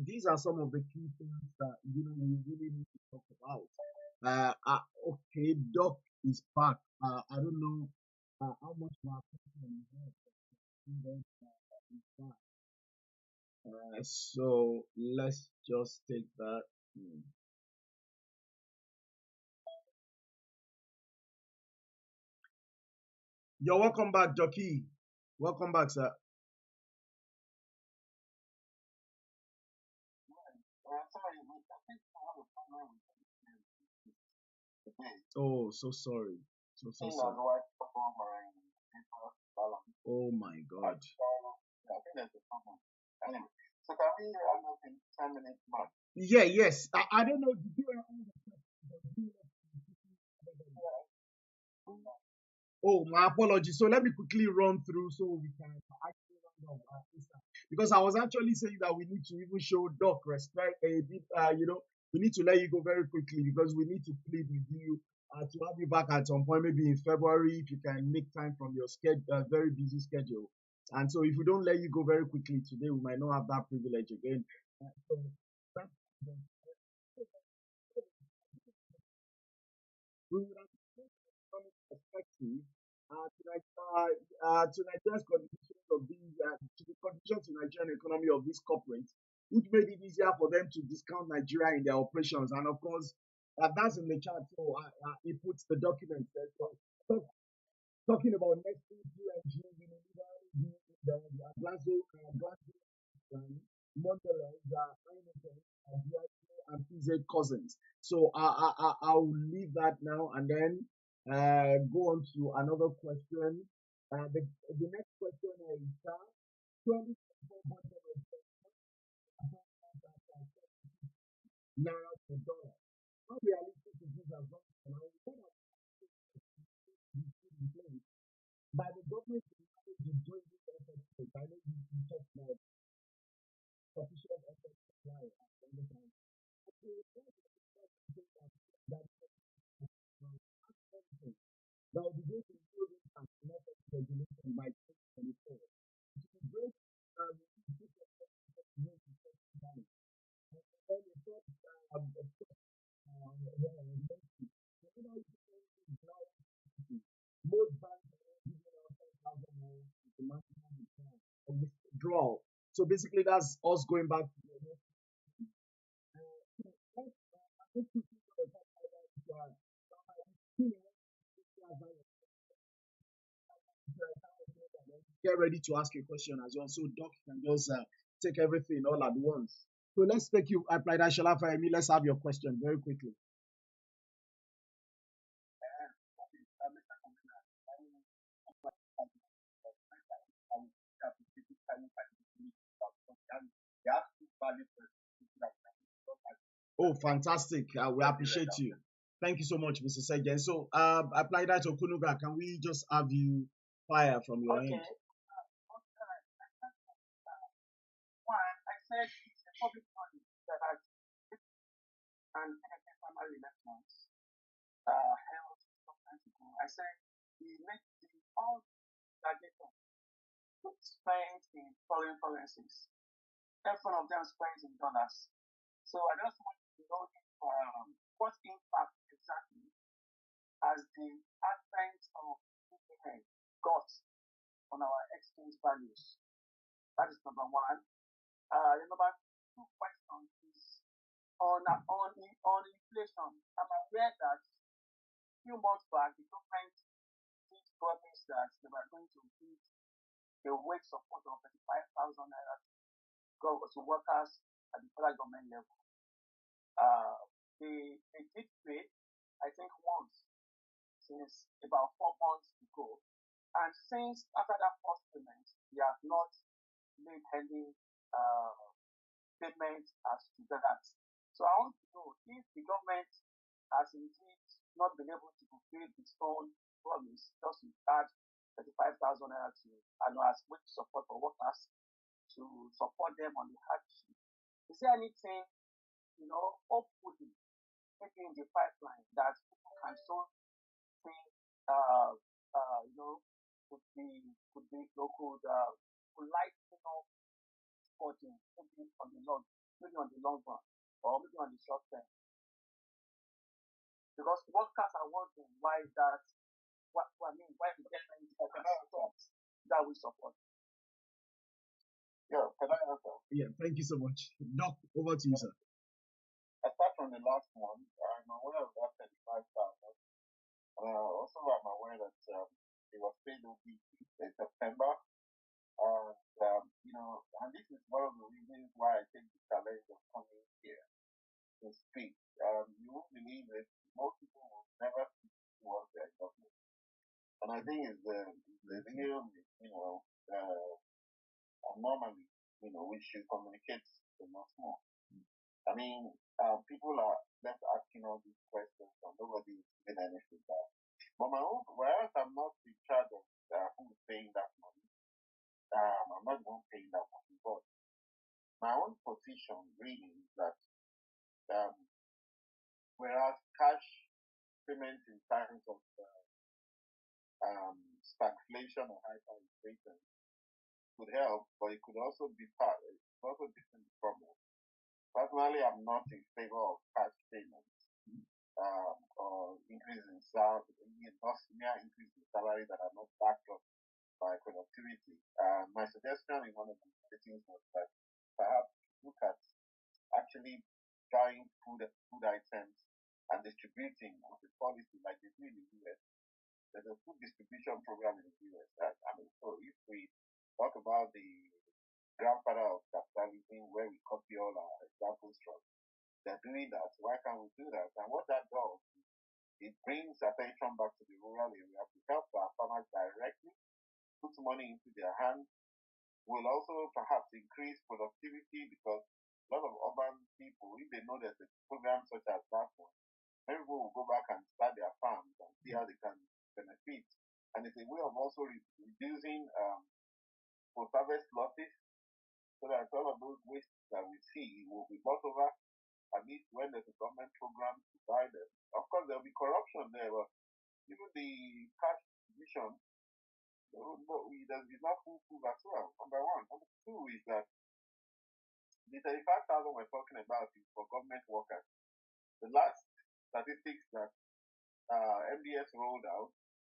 Speaker 2: These are some of the key things that we really need to talk about. Okay, Doc is back. I don't know how much more attention he has. He's back. So let's just take that. You're welcome back, Jockey. Welcome back, sir. Oh, so sorry. So sorry. Oh my God. Yeah, yes. I don't know. Did you Oh, my apologies. So let me quickly run through so we can actually round up because I was actually saying that we need to even show Doc respect a bit. We need to let you go very quickly because we need to plead with you to have you back at some point, maybe in February, if you can make time from your very busy schedule. And so, if we don't let you go very quickly today, we might not have that privilege again. So that, we would have economic perspective to Nigeria's contribution to the contribution to Nigerian economy of these corporates, which made it easier for them to discount Nigeria in their operations. And of course, that's in the chart. So he puts the documents there. So talking about Nestle, UNG, Unilever, the Glasgow, Mondelez, Heineken, and PZ Cousins. So I'll leave that now and then go on to another question. The next question is 2024 budget of naira to dollar. How realistic is this assumption? And what are the place by the government to manage the doing this effort? I know you talked about sufficient effort supply at the time. That that will be going to improve impact in effect regulation by 2024. It will be great reduce this rate to 20 and then the third most banks are giving out 10,000 naira as the maximum withdrawal. So basically, that's us going back to the next. Get ready to ask a question as well. So Doc can just take everything all at once. So let's take you, Applied Ashala Fahimi. Let's have your question very quickly. Oh, fantastic. We appreciate you. Thank you so much, Mr. Sejen. So, Applied that to Kunuga. Can we just have you fire from your end?
Speaker 1: has indeed not been able to fulfill its own promise, just to add 35,000 naira to annual as wage support for workers to support them on the hardship. Is there anything, hopefully, maybe in the pipeline that people can so think, could be, could lighten up supporting maybe on the long run, or maybe on the short term? Because workers are wondering why that, why the government that we support. Yeah, can I answer?
Speaker 2: Yeah, thank you so much. Doc, over to you, sir.
Speaker 1: Apart from the last one, I'm aware of that 35,000. Also, I'm aware that it was paid in September. And this is one of the reasons why I take the challenge of coming here to speak. You won't believe it, most people will never speak towards their government. And I think it's the real, normally, we should communicate much more. I mean, people are left asking all these questions and nobody is giving any feedback. But whereas I'm not in charge of who is paying that money, I'm not the one paying that money, but my own position really is that whereas cash payments in times of stagflation or hyperinflation could help, but it could also be different problem. Personally, I'm not in favor of cash payments or increase in salary, mere increase in salary that are not backed up by productivity. My suggestion in one of the meetings was that perhaps look at actually buying food items and distributing as a policy like they do in the US. There's a food distribution program in the US. So if we talk about the grandfather of capitalism, where we copy all our examples from, they're doing that. Why can't we do that? And what that does, it brings attention back to the rural area to help our farmers directly, put money into their hands, will also perhaps increase productivity, because a lot of urban people, if they know there's a program such as that one, many people will go back and start their farms and see how they can benefit. And it's a way of also reducing post-harvest losses, so that all of those wastes that we see will be bought over, at least when there's a government program to buy them. Of course, there'll be corruption there, but even the cash distribution, there's not full as well, number one. Number two is that the 35,000 we're talking about is for government workers. The last statistics that MDS rolled out,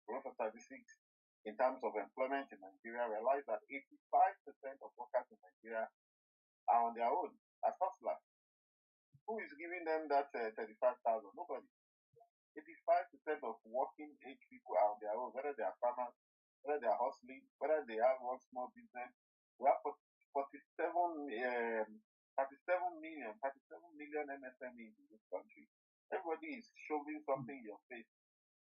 Speaker 1: Bureau for Statistics, in terms of employment in Nigeria, realized that 85% of workers in Nigeria are on their own as hustlers. Who is giving them that 35,000? Nobody. 85% of working age people are on their own, whether they are farmers, whether they are hustling, whether they have one small business. We have 37 million MSMEs in this country. Everybody is shoving something in your face,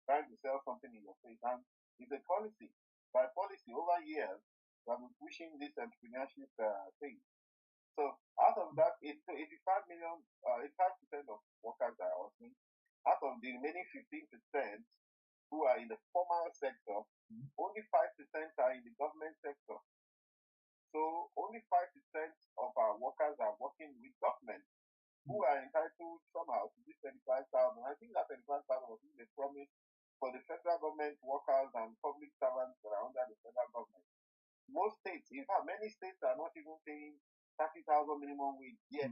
Speaker 1: trying to sell something in your face. And it's a policy. By policy, over years, we have been pushing this entrepreneurship thing. So out of that, 85% of workers are hustling. Out of the remaining 15% who are in the formal sector, only 5% are in the government sector. So only 5% of our workers are working with government, who are entitled somehow to this 35,000. I think that 35,000 was the promise for the federal government workers and public servants that are under the federal government. Most states, in fact, many states are not even paying 30,000 minimum wage yet.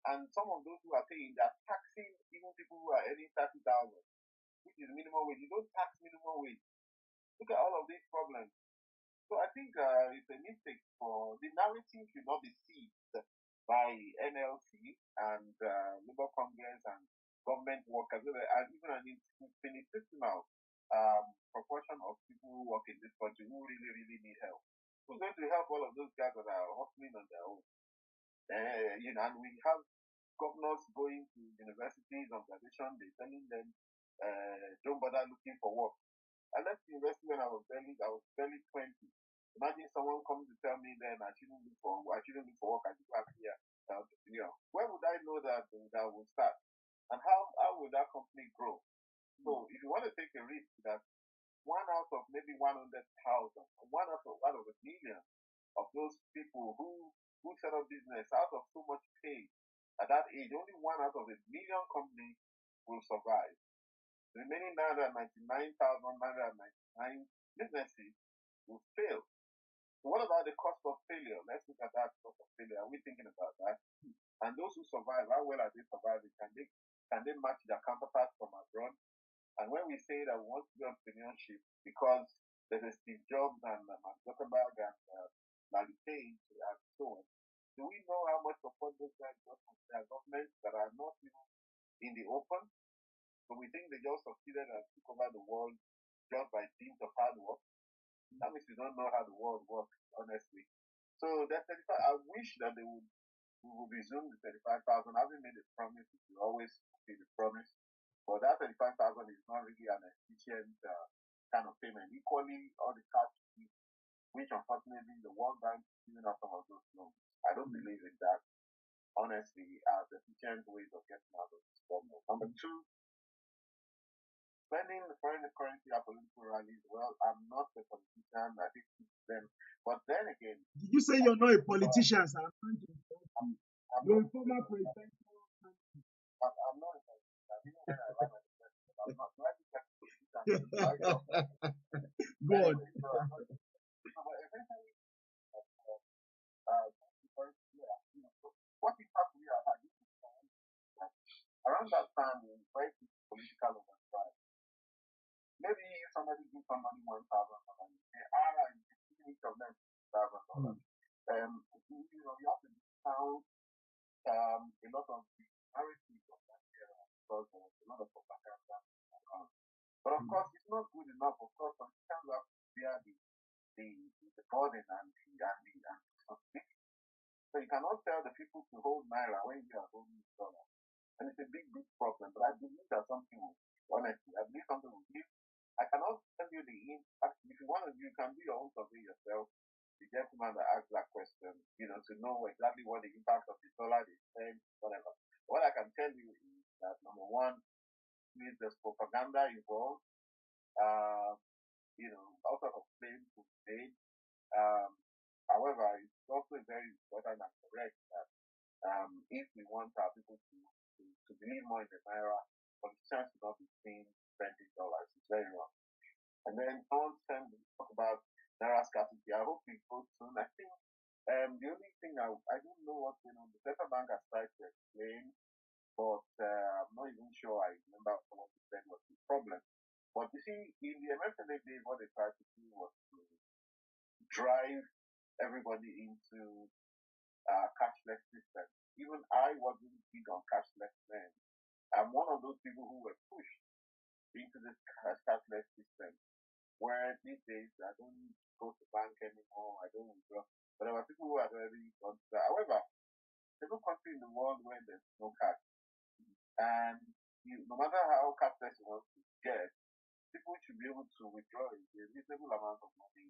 Speaker 1: And some of those who are paying, they're taxing even people who are earning 30,000, which is minimum wage. You don't tax minimum wage. Look at all of these problems. So I think it's a mistake for the narrative should not be seized by NLC and Labour Congress and government workers, and even an infinitesimal proportion of people who work in this country who really, really need help. Who's going to help all of those guys that are hustling on their own? And we have governors going to universities on graduation, they're telling them, don't bother looking for work. I left the university when I was barely 20. Imagine someone comes to tell me then I shouldn't look for work, I should go back here. Where would I know that will start? And how will that company grow? So if you want to take a risk that one out of maybe 100,000, one out of a million of those people who set up business out of so much pain at that age, only one out of a million companies will survive. The remaining 999,999 businesses will fail. So what about the cost of failure? Let's look at that cost of failure. Are we thinking about that? And those who survive, how well are they surviving? Can they match their counterparts from abroad? And when we say that we want to do entrepreneurship because there's a Steve Jobs and Mark Zuckerberg and Larry Page and so on, do we know how much support those guys got from their governments that are not even in the open? So we think they just succeeded and took over the world just by dint of hard work. That means we don't know how the world works, honestly. So that 35, I wish that we would resume the 35,000. Having made a promise, we always keep the promise. But that 35,000 is not really an efficient kind of payment. Equally, all the cash, which unfortunately the World Bank is giving us some of those loans. I don't believe in that, honestly, as efficient ways of getting out of this problem. Number two, spending the foreign currency at political rallies. Well, I'm not a politician. I think them. But then again,
Speaker 2: Did you say you're not a politician, sir? You're a former president.
Speaker 1: I'm not a politician. I think when I ran as a president, I'm not a politician.
Speaker 2: Go on.
Speaker 1: Anyway, so eventually, what impact we have had around that time we went to political overdrive. Maybe if somebody gives somebody $1,000, they are giving each of them $1,000. You have to discount a lot of the narratives of that era because there was a lot of propaganda around. But of course, it's not good enough. Of course, politicians have to bear the burden and the responsibility. So you cannot tell the people to hold naira when you are holding dollar. And it's a big, big problem. But I believe that something will, honestly, I believe something will give. I cannot tell you the impact. If you want to, you can do your own survey yourself. The gentleman that asked that question, to know exactly what the impact of the dollar is, whatever. What I can tell you is that number one, there's propaganda involved. All sorts of claims to be made. However, it's also very important and correct that if we want our people to believe more in the naira, politicians should not be seen spending dollars. It's very wrong. And then someone said we talk about naira scarcity. I hope it goes soon. I think the only thing I don't know what's going on. The central bank has tried to explain, but I'm not even sure I remember what he said was the problem. But you see, in the MFLA days, what they tried to do was to drive everybody into cashless system. Even I wasn't big on cashless then. I'm one of those people who were pushed into this cashless system, where these days I don't go to bank anymore, I don't withdraw. But there were people who had already gone to that. However, there's no country in the world where there's no cash. And no matter how cashless you want to get, people should be able to withdraw a reasonable amount of money,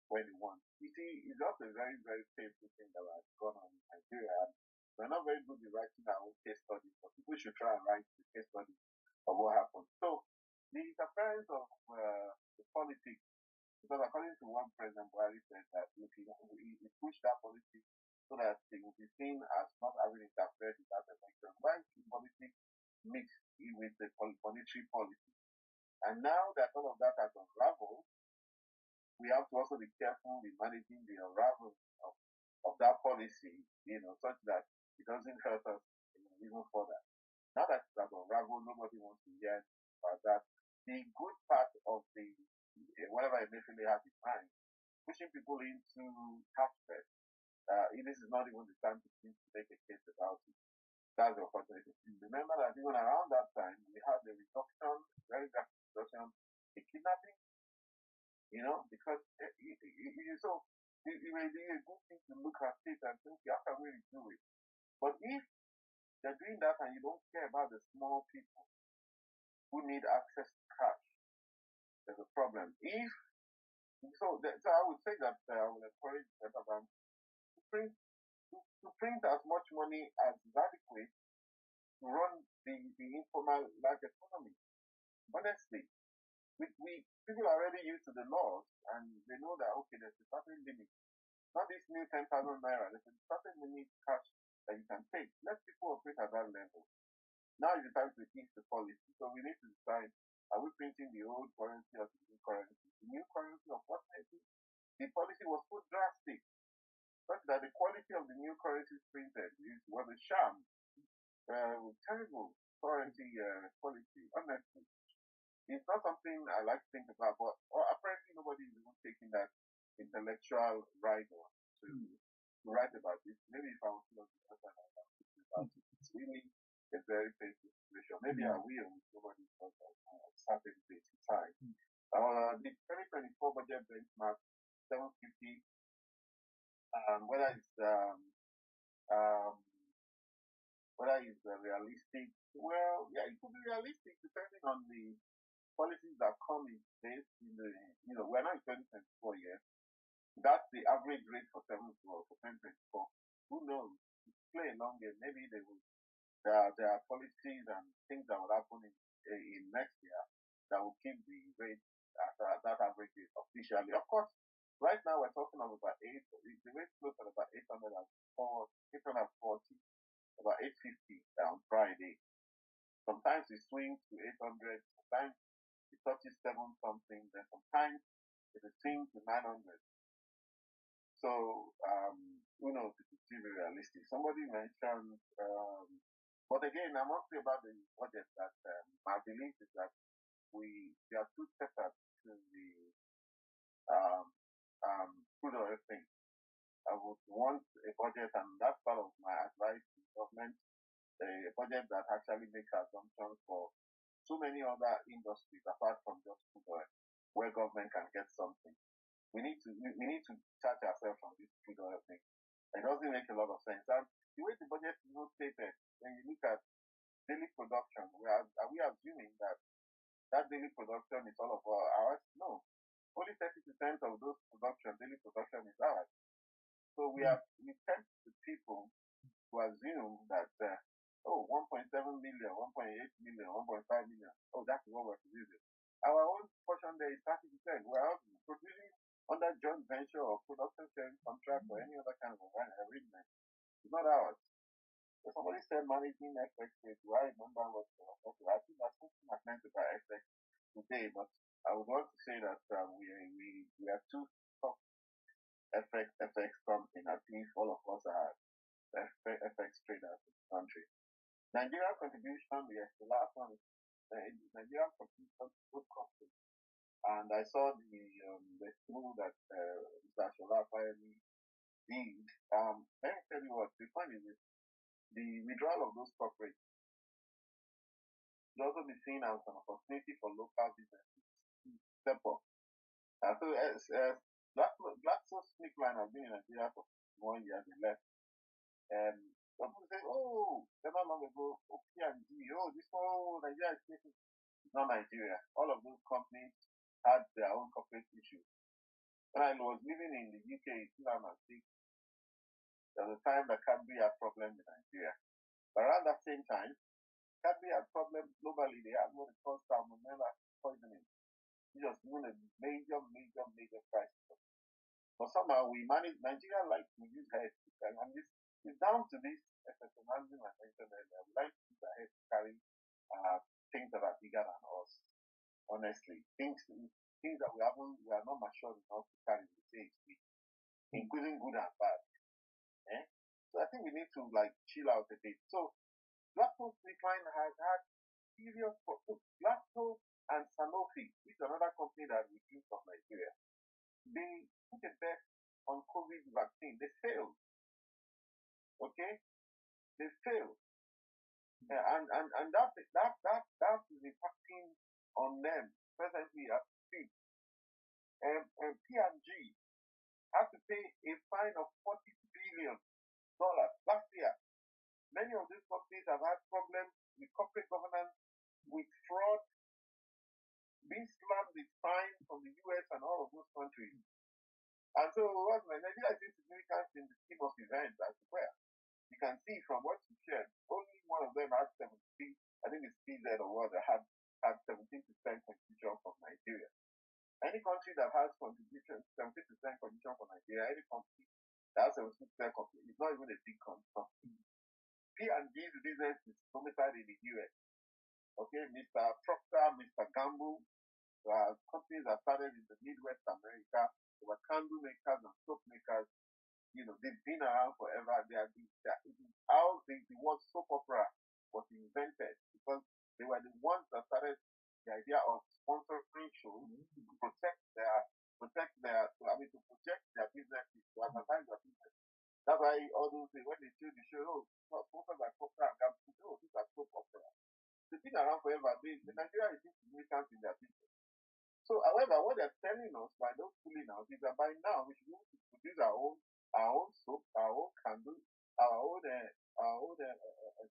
Speaker 1: when they want. You see, it's just a very, very painful thing that has gone on in Nigeria. And we're not very good at writing our own case studies, but people should try and write the case studies of what happened. So, the interference of the politics, because according to one President Buhari said that he pushed that politics so that they will be seen as not having interfered in that election. Why should politics mix with the monetary policy? And now that all of that has unraveled, we have to also be careful in managing the unravel of that policy, such that it doesn't hurt us even further. Now that it has unraveled, nobody wants to hear about that. The good part of whatever Emefiele has in mind, pushing people into tax debt, this is not even the time to make a case about it. That's the opportunity. Remember that even around that time, we had the reduction, very rapid reduction in kidnapping, because so it may be a good thing to look at it and think, how can we do it? But if you're doing that and you don't care about the small people who need access to cash, there's a problem. So I would say that I would encourage the central bank to print to print as much money as is adequate to run the informal large economy. Honestly, we people are already used to the laws and they know that okay, there's a certain limit. Not this new 10,000 naira. There's a certain limit cash that you can take. Let people operate at that level. Now is the time to ease the policy. So we need to decide: are we printing the old currency or the new currency? The new currency, unfortunately, the policy was so drastic such that the quality of the new currency printed was a sham. Terrible currency quality, honestly. It's not something I like to think about, but apparently nobody is even taking that intellectual right to write about this. Maybe if I was still on the other side, I would think about it. It's really a very painful situation. Maybe I will, nobody does at a certain place in time. The 2024 budget benchmark 750, whether it's um, realistic. Well, yeah, it could be realistic depending on the policies that come in place in the, we're not in 2024 yet. That's the average rate for 2024. Who knows? Play along game. Maybe they will. There are policies and things that will happen in next year that will keep the rate at that average rate officially. Of course, right now we're talking of about the rate close at about 840, about 850 on Friday. Sometimes it swings to 800. Sometimes it touches 7 something. Then sometimes it swings to 900. So who knows if it's still realistic? Somebody mentioned, but again, I'm not sure about the budget. That my belief is that we are too separate to the crude oil thing. I would want a budget, and that's part of my advice to government, a budget that actually makes assumptions for so many other industries apart from just crude oil, where government can get something. We need to charge ourselves from this crude oil thing. It doesn't make a lot of sense. And the way the budget is not stated, when you look at daily production, are we assuming that daily production is all of ours? No. Only 30% of those daily production is ours. So we tend to people to assume that 1.7 million, 1.8 million, 1.5 million. Oh, that's what we're producing. Our own portion there is 30%. We're producing under joint venture or production sharing contract or any other kind of arrangement. It's not ours. So somebody said managing FX rate. Do I remember what I think that's something I meant about FX today, but I would want to say that we are two top FX company. I think all of us are FX traders in the country. Nigeria contribution, yes, the last one is Nigeria contribution to good companies. And I saw the tool that Mr. Shola finally did. Let me tell you what, the point is this. The withdrawal of those corporates should also be seen as an opportunity for local businesses to step up. So GlaxoSmithKline has been in Nigeria for 1 year, they left. And some people say, not long ago, P&G, this whole Nigeria is taking. It's not Nigeria. All of those companies had their own corporate issues. When I was living in the UK in 2006, there was a time that Cadbury had problems in Nigeria. But around that same time, Cadbury had problems globally. They had what they call salmonella poisoning. It was even a major crisis. But somehow we managed. Nigeria likes to use head, and this is down to this exceptionalism I mentioned earlier. We like to use our head to carry things that are bigger than us. Honestly, things that we are not mature enough to carry the same speed, including good and bad. So I think we need to chill out a bit. So GlaxoSmithKline has had serious problems. Glaxo and Sanofi, which is another company that we use from Nigeria, they put a bet on COVID vaccine. They failed. Okay, they failed. And that is impacting on them presently as we speak. P&G had to pay a fine of $40 billion last year. Many of these companies have had problems with corporate governance, with fraud, being slammed with fines from the US and all of those countries. And so what Nigeria is insignificant in the scheme of events as well. You can see from what you shared, only one of them had 17, I think it's PZ or what, that had 17% contribution from Nigeria. Any country that has contribution, 70% contribution from Nigeria, any country that has 70% contribution, it's not even a big country. P&G's business is domiciled in the US. Okay, Mr. Procter, Mr. Gamble, companies that started in the Midwest America. They were candle makers and soap makers. You know, they've been around forever. How the word soap opera was invented, because they were the ones that started the idea of sponsoring shows to project their businesses, to advertise their business. That's why all those things, when they show the show, sponsors like Procter and Gamble, these are soap opera. They've been around forever. Nigeria is insignificant in their business. So, however, what they're telling us by those pulling out is that by now we should be able to produce our own soap, our own candles, our own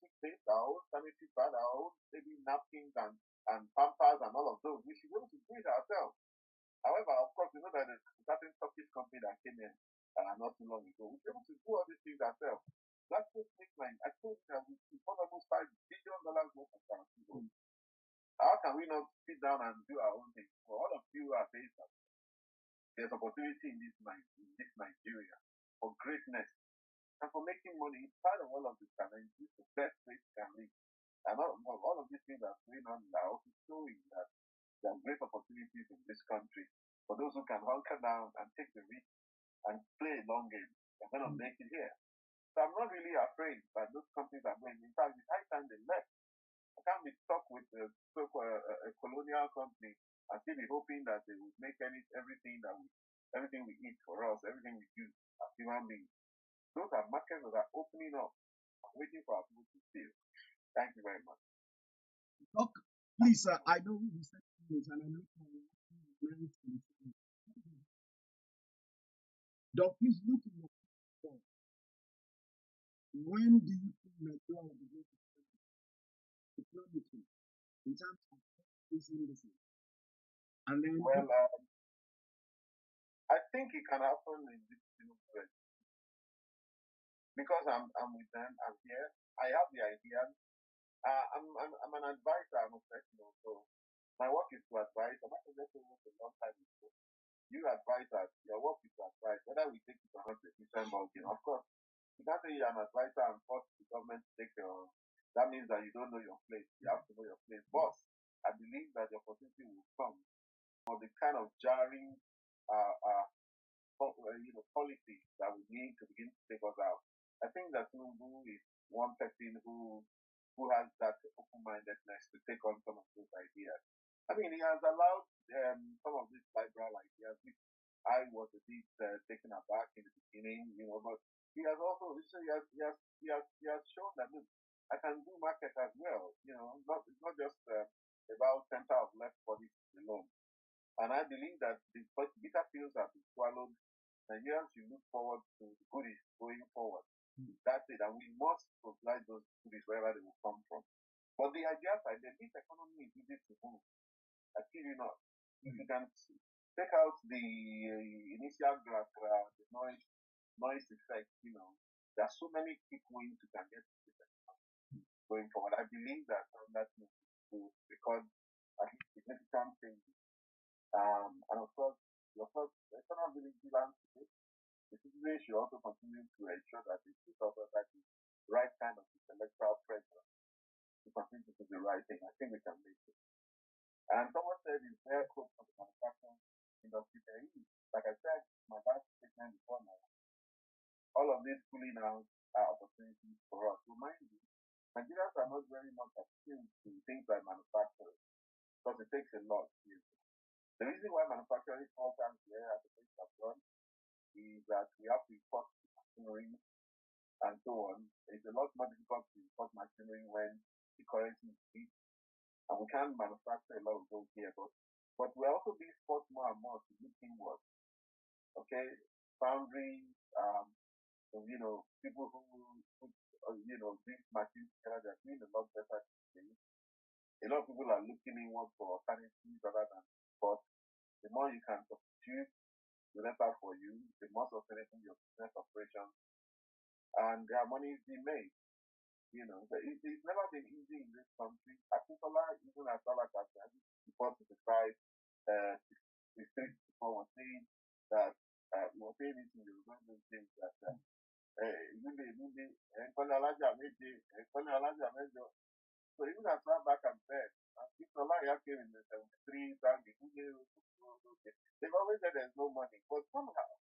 Speaker 1: toothpaste, our own sanitary pad, our own maybe napkins and pampers and all of those. We should be able to do it ourselves. However, of course, we know that there's a certain Turkish company that came in not too long ago. We'll be able to do all these things ourselves. That's what makes I told you that we spend almost $5 billion worth of guaranteed loans. How can we not sit down and do our own thing? For all of you who are based out, there's opportunity in this Nigeria for greatness and for making money. In spite of all of the challenges, the best place you can live. And all of these things that are going on now is showing that there are great opportunities in this country for those who can hunker down and take the risk and play a long game. They're going to make it here. So I'm not really afraid that those companies are going. In fact, it's high time they left. I can't be stuck with a colonial company and still be hoping that they will make everything we eat for us, everything we use as human beings. Those are markets that are opening up, waiting for our people to steal. Thank you very much.
Speaker 2: Doc, please, I know you said this, and I'm looking at Doc, please look in your phone. When do you think Nigeria will be able to diplomacy in terms of this industry? And then,
Speaker 1: well, I think it can happen in this way because I'm with them. I'm here. I have the idea. I'm an advisor. I'm a professional, so my work is to advise. I'm not just a long time ago. You advisors, your work is to advise. Whether we take it or not, it's a different ballgame. Of course, you can't say you're an advisor and force the government to take your. That means that you don't know your place. You have to know your place. But I believe that the opportunity will come for the kind of jarring, policies that we need to begin to take us out. I think that Tinubu is one person who has that open-mindedness to take on some of those ideas. I mean, he has allowed some of these liberal ideas, which I was a bit taken aback in the beginning, but he has also he has shown that look, I can do market as well. It's not just about center of left policies alone. And I believe that the bitter pills have been swallowed. Nigerians should look forward to the goodies going forward. That's it, and we must provide those goodies wherever they will come from. But the idea side, this economy is easy to move. I kid you not. If you can take out the initial the noise effect, there are so many quick wins you can get going forward. I believe that that will record at least significant changes. And of course, the external vigilance, the citizens should also continue to ensure that they put up that the right kind of intellectual pressure to continue to do the right thing. I think we can make it. And someone said it's very close to the manufacturing industry. Like I said, my last statement before now, all of these pulling out are opportunities for us. Remind you, Nigerians are not very much attuned to things like manufacturing because it takes a lot. The reason why manufacturing falters here at the place of done is that we have to import machinery and so on. It's a lot more difficult to import machinery when the currency is weak, and we can't manufacture a lot of those here. But we're also being forced more and more to look inward. Okay, foundries, people who put these machines together, they're doing a lot better today. A lot of people are looking inward for alternatives rather than, but the more you can substitute they rent out for you, the most sustainable your business operations, and their money is being made. You know, it's never been easy in this country. Particularly even as far as before 65, 63 people were saying that we were saying it in the Roman things that really, so even as far back as then, if Olaya came in the 73, they've always said there's no money. But somehow,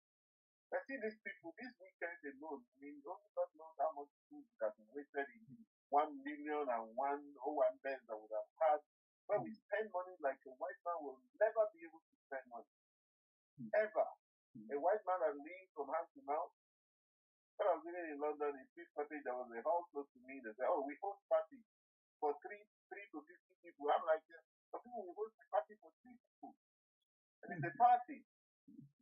Speaker 1: I see these people, this weekend alone, I mean, only God knows how much food that has been wasted in 1,000,000 and one beds that would have had. When we spend money like a white man will never be able to spend money. Ever. A white man has lived from hand to mouth. When I was living in London, in Swiss Cottage, there was a hall close to me. They said, oh, we host parties for three to 50 people. I'm like, some people will host a party for 3 people. And it's a party.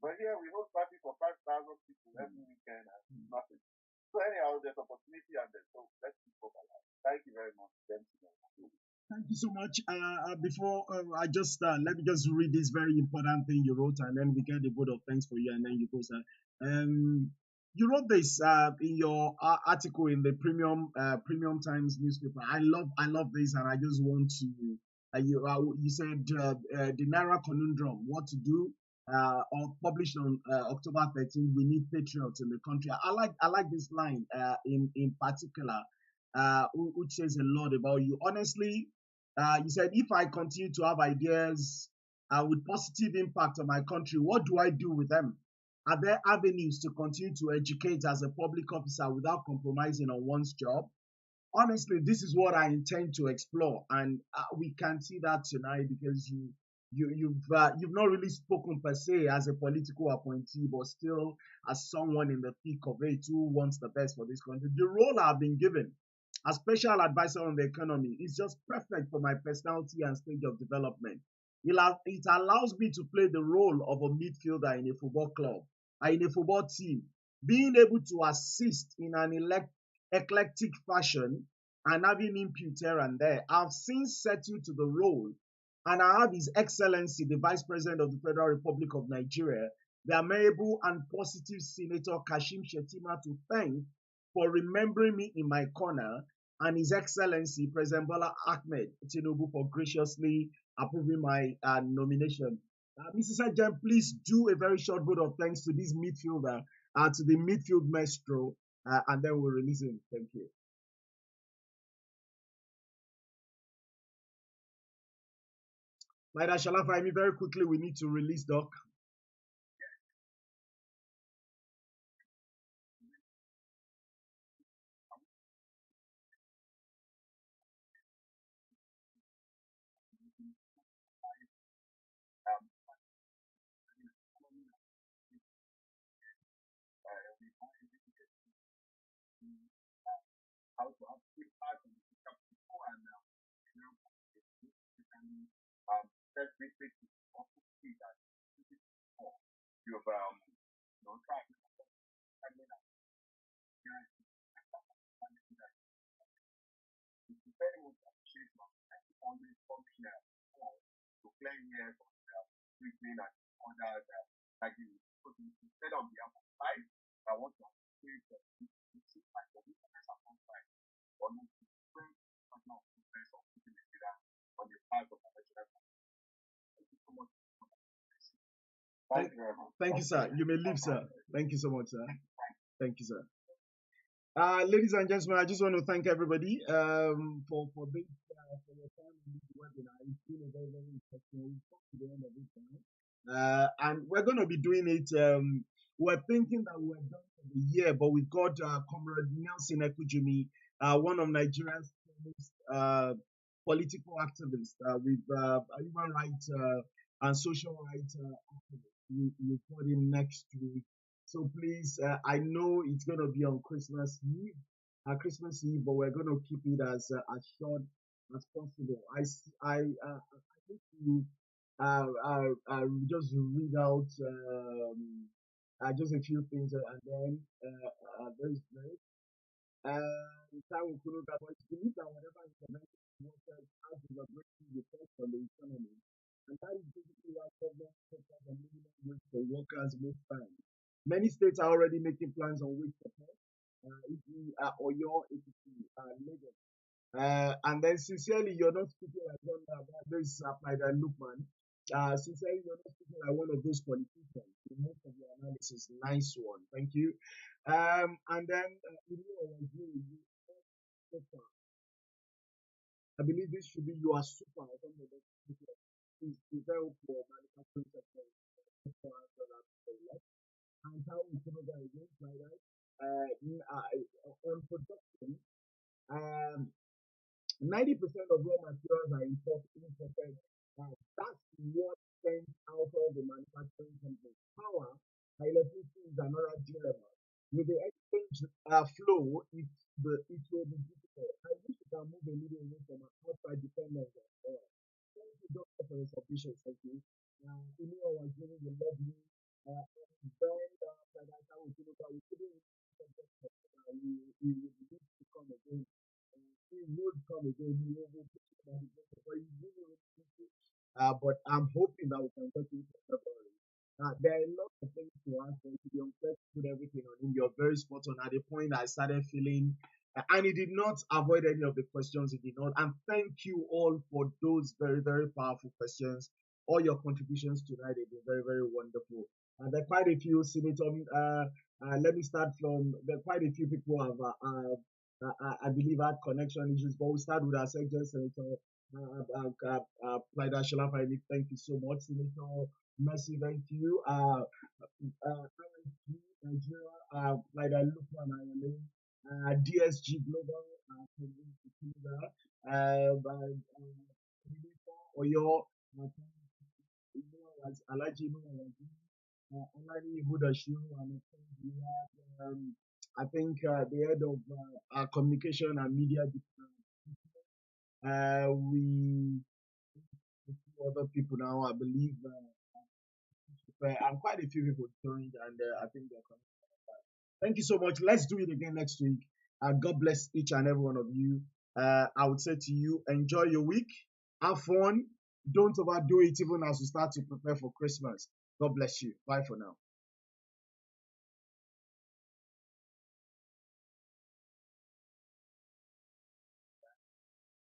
Speaker 1: But here we host party for 5,000 people every weekend and nothing. So anyhow, there's opportunity and there's hope. Let's keep hope alive. Thank you very much.
Speaker 2: Thank you so much. Before I just let me just read this very important thing you wrote, and then we get a vote of thanks for you, and then you go, sir. You wrote this in your article in the Premium Times newspaper. I love this, and I just want to. You said the Naira conundrum, what to do. Or published on October 13th. We need patriots in the country. I like this line in particular, which says a lot about you. Honestly, you said, if I continue to have ideas with positive impact on my country, what do I do with them? Are there avenues to continue to educate as a public officer without compromising on one's job? Honestly, this is what I intend to explore, and we can see that tonight because you've not really spoken per se as a political appointee, but still as someone in the thick of it who wants the best for this country. The role I've been given as special advisor on the economy is just perfect for my personality and stage of development. It allows me to play the role of a midfielder in a football club, in a football team, being able to assist in an eclectic fashion and having input here and there. I've since settled to the role, and I have His Excellency, the Vice President of the Federal Republic of Nigeria, the amiable and positive Senator Kashim Shettima, to thank for remembering me in my corner, and His Excellency President Bola Ahmed Tinubu for graciously approving my nomination. Mrs. Sergeant, please do a very short vote of thanks to this midfielder, to the midfield maestro, and then we'll release him. Thank you. Maida Shalafa, very quickly, we need to release Doc.
Speaker 1: How to actually part of the people and that's basically also see that you've tried very much appreciate on the functional to play here between and others like you instead of the other side, I want to appreciate the my commitment on side on the on the part of the national. Thank you so much.
Speaker 2: Thank you, sir. You may leave, sir. Thank you so much, sir. Thank you, sir. Ladies and gentlemen, I just want to thank everybody for being for your time in this webinar. It's been a very, very interesting. We've come to the end of it now. And we're going to be doing it. We're thinking that we're done for the year, but we've got Comrade Nelson Ekujumi, one of Nigeria's famous political activists with human rights and social rights activists. We've got him next week. So please, I know it's going to be on Christmas Eve, but we're going to keep it as short as possible. I need to just read out just a few things, and then there's Taiwo Kunuga, but it's believed that whatever intervention workers has is a breakthrough effect on the economy, and that is basically why government focus on minimum week for workers most times. Many states are already making plans on which to pay. If we are Oyo, if we are Lagos. And then sincerely, you're not speaking like one about this applied and Lukman. Sincerely, you're not speaking like one of those politicians. Most of your analysis, nice one. Thank you. And then I believe this should be you are super or something like that. Is very for manufacturing sector. And how we can over against like that. On production, 90% of raw materials are imported. That's what sends out all the manufacturing companies. Power, electricity is another dilemma. With the exchange flow, it will be difficult. I wish we can move a little away from outside dependence on oil. Thank you, Doctor, for your submission. Thank you. You know, I was giving the love you. Then, like I was saying, we couldn't we would need to come again. He would come again. He will be but he really but I'm hoping that we can get into February. There are a lot of things to answer. To be unfair to put everything on him, you're very spot on. At the point I started feeling, and he did not avoid any of the questions. He did not. And thank you all for those very, very powerful questions. All your contributions tonight have been very, very wonderful. And there are quite a few, Senator. Let me start from. There are quite a few people have, I believe, had connection issues. But we'll start with our second Senator. PLIDE Transformational, thank you so much. Senator Mercy, thank you. Nigeria, PLIDE Lukman, DSG Global, Oyo, Alaji, Alani Budashu, and I think the head of our communication and media we other people now, I believe, and quite a few people joined, and I think they're coming. Thank you so much. Let's do it again next week. God bless each and every one of you. I would say to you, enjoy your week, have fun, don't overdo it even as we start to prepare for Christmas. God bless you. Bye for now.